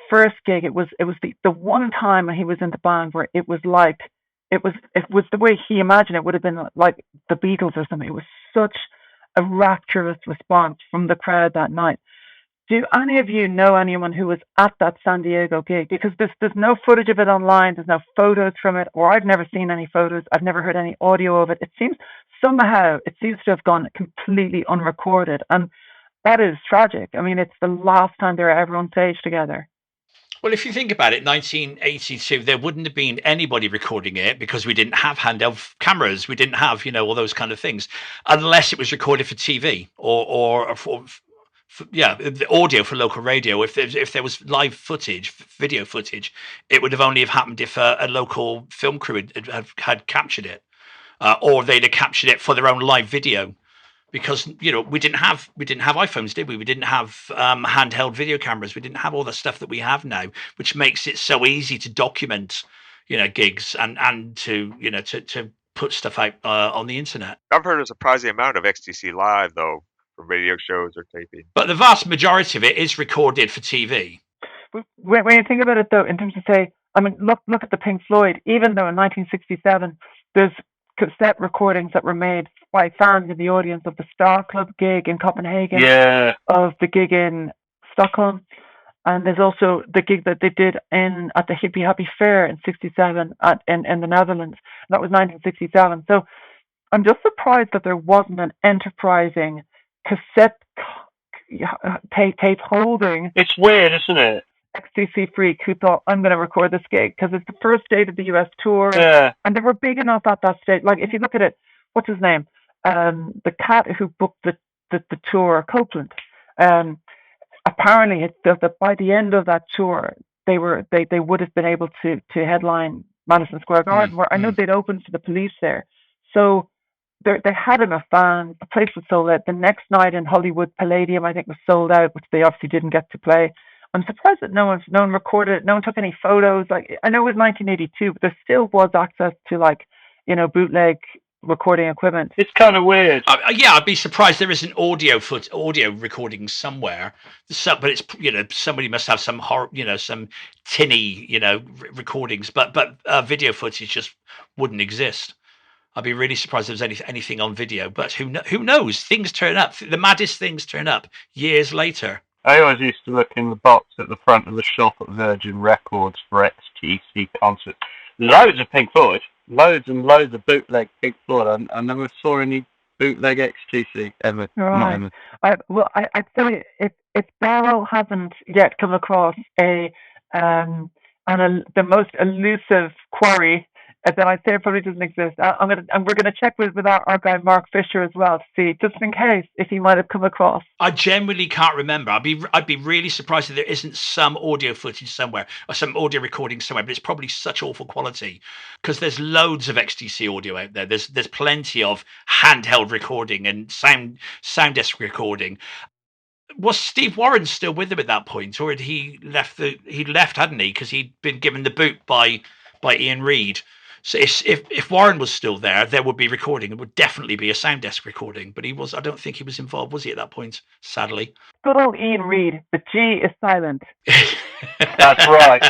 first gig, it was the one time he was in the band where it was the way he imagined it would have been like the Beatles or something. It was such a rapturous response from the crowd that night. Do any of you know anyone who was at that San Diego gig? Because there's no footage of it online, there's no photos from it, or I've never seen any photos, I've never heard any audio of it. It seems to have gone completely unrecorded, and that is tragic. I mean, it's the last time they were ever on stage together. Well, if you think about it, 1982, there wouldn't have been anybody recording it because we didn't have handheld cameras. We didn't have, all those kind of things, unless it was recorded for TV or the audio for local radio. If there was live footage, video footage, it would have only have happened if a local film crew had captured it, or they'd have captured it for their own live video. Because we didn't have iPhones, did we? We didn't have handheld video cameras. We didn't have all the stuff that we have now, which makes it so easy to document, gigs and to put stuff out on the internet. I've heard a surprising amount of XTC live though, from radio shows or taping. But the vast majority of it is recorded for TV. When you think about it, though, in terms of look at the Pink Floyd. Even though in 1967 there's cassette recordings that were made by fans in the audience of the Star Club gig in Copenhagen, of the gig in Stockholm, and there's also the gig that they did at the Hippie Happy Fair in '67 in the Netherlands. That was 1967. So I'm just surprised that there wasn't an enterprising cassette tape holding. It's weird, isn't it? XTC freak who thought, I'm going to record this gig because it's the first date of the US tour, and they were big enough at that stage. Like, if you look at it, what's his name? The cat who booked the tour, Copeland. Apparently, it felt that by the end of that tour, they would have been able to headline Madison Square Garden, where I know they'd opened for the Police there. So they had enough fans. The place was sold out. The next night in Hollywood Palladium, I think, was sold out, which they obviously didn't get to play. I'm surprised that no one recorded it. No one took any photos. Like, I know it was 1982, but there still was access to bootleg recording equipment. It's kind of weird. I'd be surprised there isn't audio recording somewhere. But it's somebody must have some some tinny recordings. But video footage just wouldn't exist. I'd be really surprised if there's anything on video. But who knows? Things turn up. The maddest things turn up years later. I always used to look in the box at the front of the shop at Virgin Records for XTC concerts. Loads of Pink Floyd, loads and loads of bootleg Pink Floyd. I never saw any bootleg XTC ever. Right. I'd say if Darryl hasn't yet come across the most elusive quarry, then I'd say it probably doesn't exist. We're gonna check with our guy Mark Fisher as well to see, just in case, if he might have come across. I genuinely can't remember. I'd be really surprised if there isn't some audio footage somewhere or some audio recording somewhere. But it's probably such awful quality because there's loads of XTC audio out there. There's plenty of handheld recording and sound desk recording. Was Steve Warren still with them at that point, or had he left? He left, hadn't he? Because he'd been given the boot by Ian Reid. So if Warren was still there, there would be recording. It would definitely be a sound desk recording. But I don't think he was involved, was he, at that point, sadly? Good old Ian Reid. The G is silent. That's right.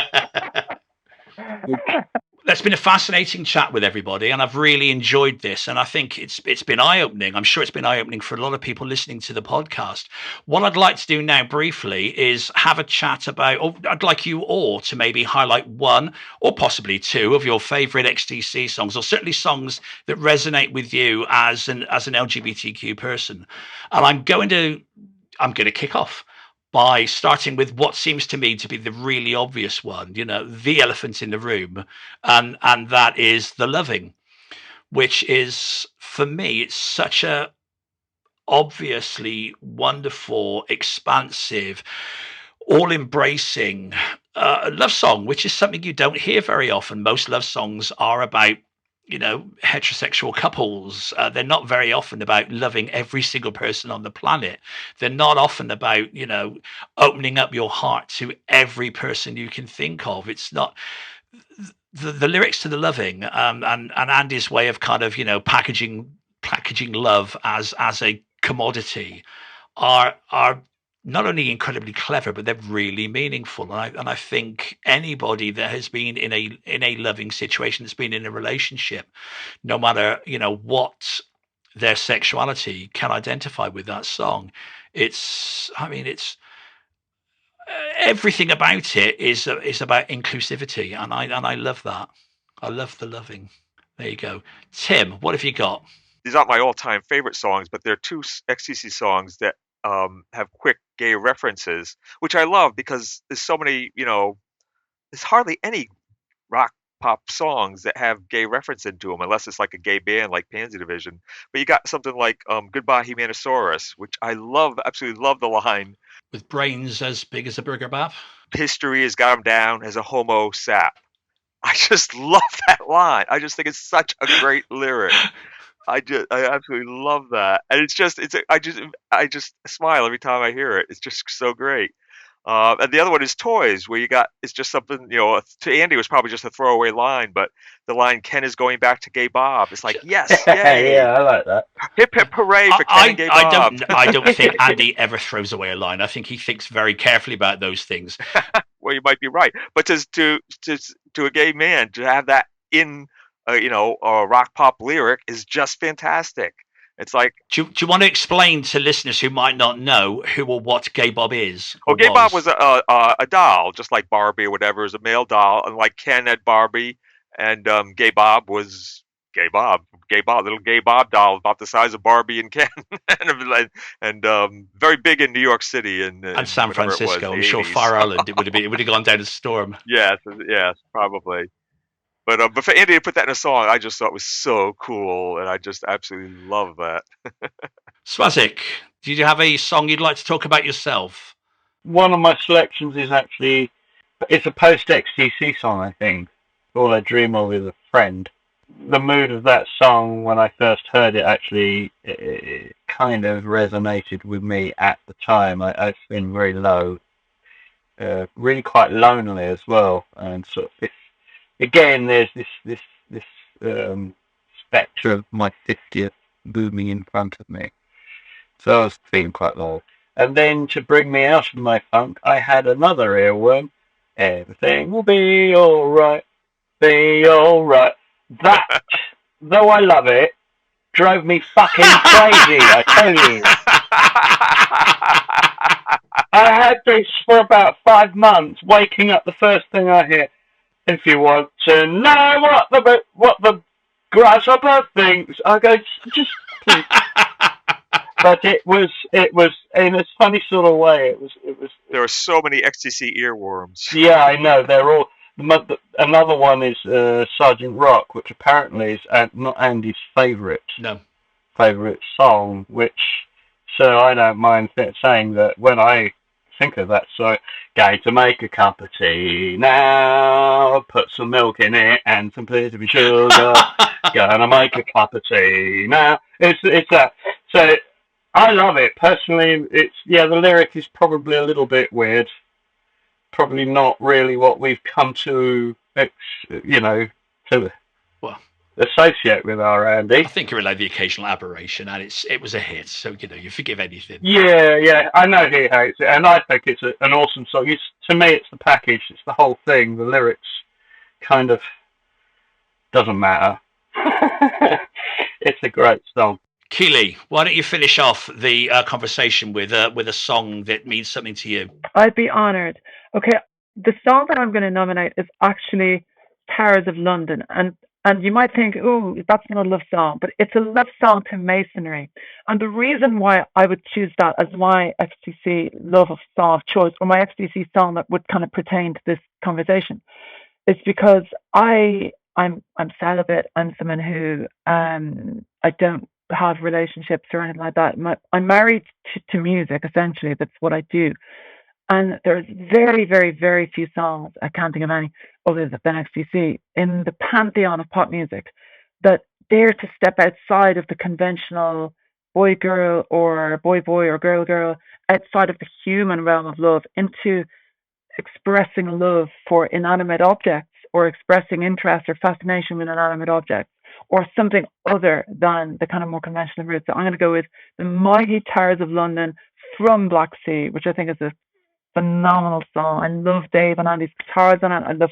That's been a fascinating chat with everybody, and I've really enjoyed this. And I think it's been eye-opening. I'm sure it's been eye-opening for a lot of people listening to the podcast. What I'd like to do now briefly is have a chat about, or I'd like you all to maybe highlight one or possibly two of your favorite XTC songs, or certainly songs that resonate with you as an LGBTQ person. And I'm going to kick off. by starting with what seems to me to be the really obvious one, the elephant in the room, and that is the loving, which is, for me, it's such a obviously wonderful, expansive, all-embracing love song, which is something you don't hear very often. Most love songs are about heterosexual couples. They're not very often about loving every single person on the planet. They're not often about, opening up your heart to every person you can think of. It's not the lyrics to the loving, and Andy's way of kind of, packaging love as a commodity are not only incredibly clever, but they're really meaningful. And I think anybody that has been in a loving situation, that's been in a relationship, no matter what their sexuality, can identify with that song. It's everything about it is about inclusivity, and I love that. I love the loving. There you go, Tim. What have you got? These aren't my all-time favorite songs, but they're two XTC songs that have quick gay references, which I love because there's so many, there's hardly any rock pop songs that have gay reference into them, unless it's like a gay band like Pansy Division. But you got something like Goodbye Humanosaurus, which I love, absolutely love the line. With brains as big as a burger bath. History has got him down as a homo sap. I just love that line. I just think it's such a great lyric. I absolutely love that, and I just smile every time I hear it. It's just so great. And the other one is Toys, where it's just something, to Andy it was probably just a throwaway line, but the line "Ken is going back to Gay Bob." It's like, yes, yay. Yeah, I like that. Hip hip hooray for Ken and Gay Bob. I don't think Andy ever throws away a line. I think he thinks very carefully about those things. Well, you might be right, but to a gay man to have that in a rock pop lyric is just fantastic. It's like, do you want to explain to listeners who might not know who or what Gay Bob is? Well, Gay Bob was a doll, just like Barbie or whatever. It was a male doll, and like Ken had Barbie, and Gay Bob was Gay Bob, little Gay Bob doll about the size of Barbie and Ken, and very big in New York City and San Francisco. I'm sure Fire Island it would have gone down a storm. Yes, probably. But for Andy to put that in a song, I just thought it was so cool, and I just absolutely love that. Soizic, do you have a song you'd like to talk about yourself? One of my selections is actually, it's a post-XTC song, I think. All I Dream of Is a Friend. The mood of that song, when I first heard it, actually it kind of resonated with me at the time. I've been very low, really quite lonely as well, and sort of again, there's this spectre of my 50th booming in front of me. So I was feeling quite low. And then to bring me out of my funk, I had another earworm. Everything will be alright, be alright. That, though I love it, drove me fucking crazy, I tell you. I had this for about 5 months, waking up the first thing I hear. If you want to know what the grasshopper thinks, I go, just please. But it was in a funny sort of way. It was. There are so many XTC earworms. Yeah, I know. They're all. Another one is Sergeant Rock, which apparently is not Andy's favourite song. So I don't mind saying that when I think of that, so going to make a cup of tea now, put some milk in it and some bitter sugar. Gonna make a cup of tea now. It's that. So I love it personally. The lyric is probably a little bit weird. Probably not really what we've come to associate with our Andy. I think you're allowed the occasional aberration, and it was a hit, so you forgive anything. Yeah, I know he hates it, and I think it's an awesome song. To me, it's the package, it's the whole thing. The lyrics kind of doesn't matter. It's a great song. Keeley, why don't you finish off the conversation with a song that means something to you? I'd be honoured. Okay, the song that I'm going to nominate is actually Towers of London, and And you might think, oh, that's not a love song, but it's a love song to masonry. And the reason why I would choose that as my XTC love of song of choice, or my XTC song that would kind of pertain to this conversation, is because I'm celibate. I'm someone who I don't have relationships or anything like that. I'm married to music, essentially. That's what I do. And there's very, very, very few songs, I can't think of any other than XTC, in the pantheon of pop music that dare to step outside of the conventional boy-girl or boy-boy or girl-girl, outside of the human realm of love, into expressing love for inanimate objects, or expressing interest or fascination with inanimate objects, or something other than the kind of more conventional route. So I'm going to go with The Mighty Towers of London from Black Sea, which I think is a phenomenal song. I love Dave and Andy's guitars on it.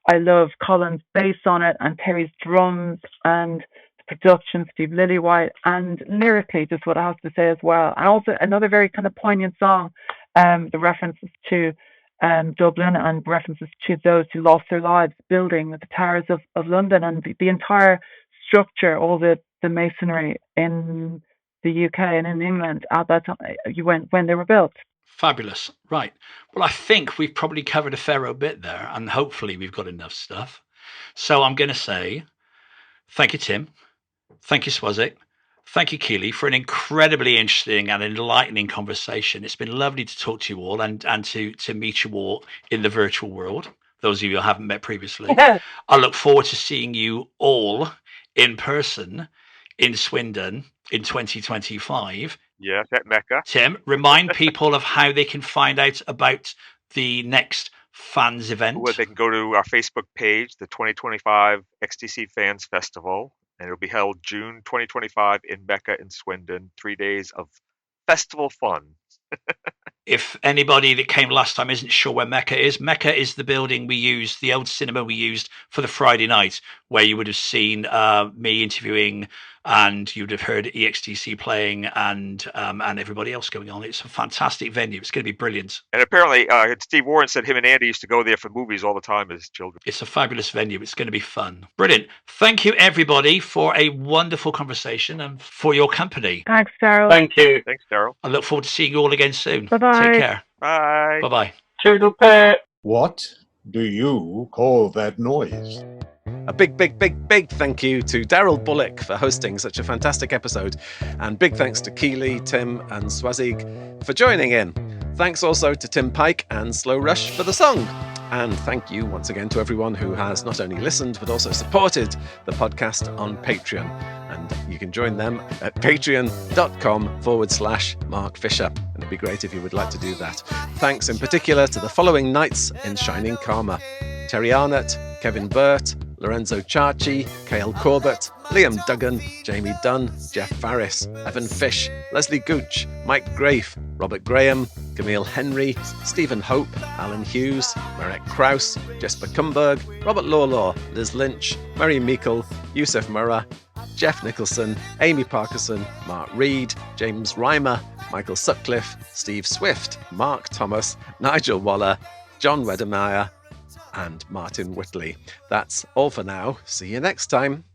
I love Colin's bass on it, and Terry's drums, and the production, Steve Lillywhite, and lyrically just what I have to say as well. And also another very kind of poignant song, the references to Dublin and references to those who lost their lives building the towers of London, and the entire structure, all the masonry in the UK and in England at that time when they were built. Fabulous. Right. Well, I think we've probably covered a fair bit there, and hopefully we've got enough stuff. So I'm going to say thank you, Tim. Thank you, Soizic. Thank you, Keeley, for an incredibly interesting and enlightening conversation. It's been lovely to talk to you all and to meet you all in the virtual world, those of you I haven't met previously. I look forward to seeing you all in person in Swindon in 2025. Yes, at Mecca. Tim, remind people of how they can find out about the next fans event. Well, they can go to our Facebook page, the 2025 XTC Fans Festival, and it'll be held June 2025 in Mecca in Swindon. 3 days of festival fun. If anybody that came last time isn't sure where Mecca is the building we used, the old cinema we used for the Friday night, where you would have seen me interviewing, and you'd have heard EXTC playing, and everybody else going on. It's a fantastic venue. It's going to be brilliant. And apparently, Steve Warren said him and Andy used to go there for movies all the time as children. It's a fabulous venue. It's going to be fun. Brilliant. Thank you, everybody, for a wonderful conversation and for your company. Thanks, Darryl. Thank you. Thanks, Darryl. I look forward to seeing you all again soon. Bye-bye. Take care. Bye. Bye-bye. Toodle pet. What do you call that noise? A big thank you to Darryl Bullock for hosting such a fantastic episode. And big thanks to Keeley, Tim and Soizic for joining in. Thanks also to Tim Pike and Slow Rush for the song. And thank you once again to everyone who has not only listened but also supported the podcast on Patreon. And you can join them at patreon.com/Mark Fisher. And it'd be great if you would like to do that. Thanks in particular to the following knights in Shining Karma: Terry Arnott, Kevin Burt, Lorenzo Ciacci, Cale Corbett, Liam Duggan, Jamie Dunn, Jeff Farris, Evan Fish, Leslie Gooch, Mike Grafe, Robert Graham, Camille Henry, Stephen Hope, Alan Hughes, Marek Kraus, Jesper Kumberg, Robert Lawlaw, Liz Lynch, Mary Meikle, Yusuf Murrah, Jeff Nicholson, Amy Parkinson, Mark Reed, James Reimer, Michael Sutcliffe, Steve Swift, Mark Thomas, Nigel Waller, John Wedemeyer, and Martin Whitley. That's all for now. See you next time.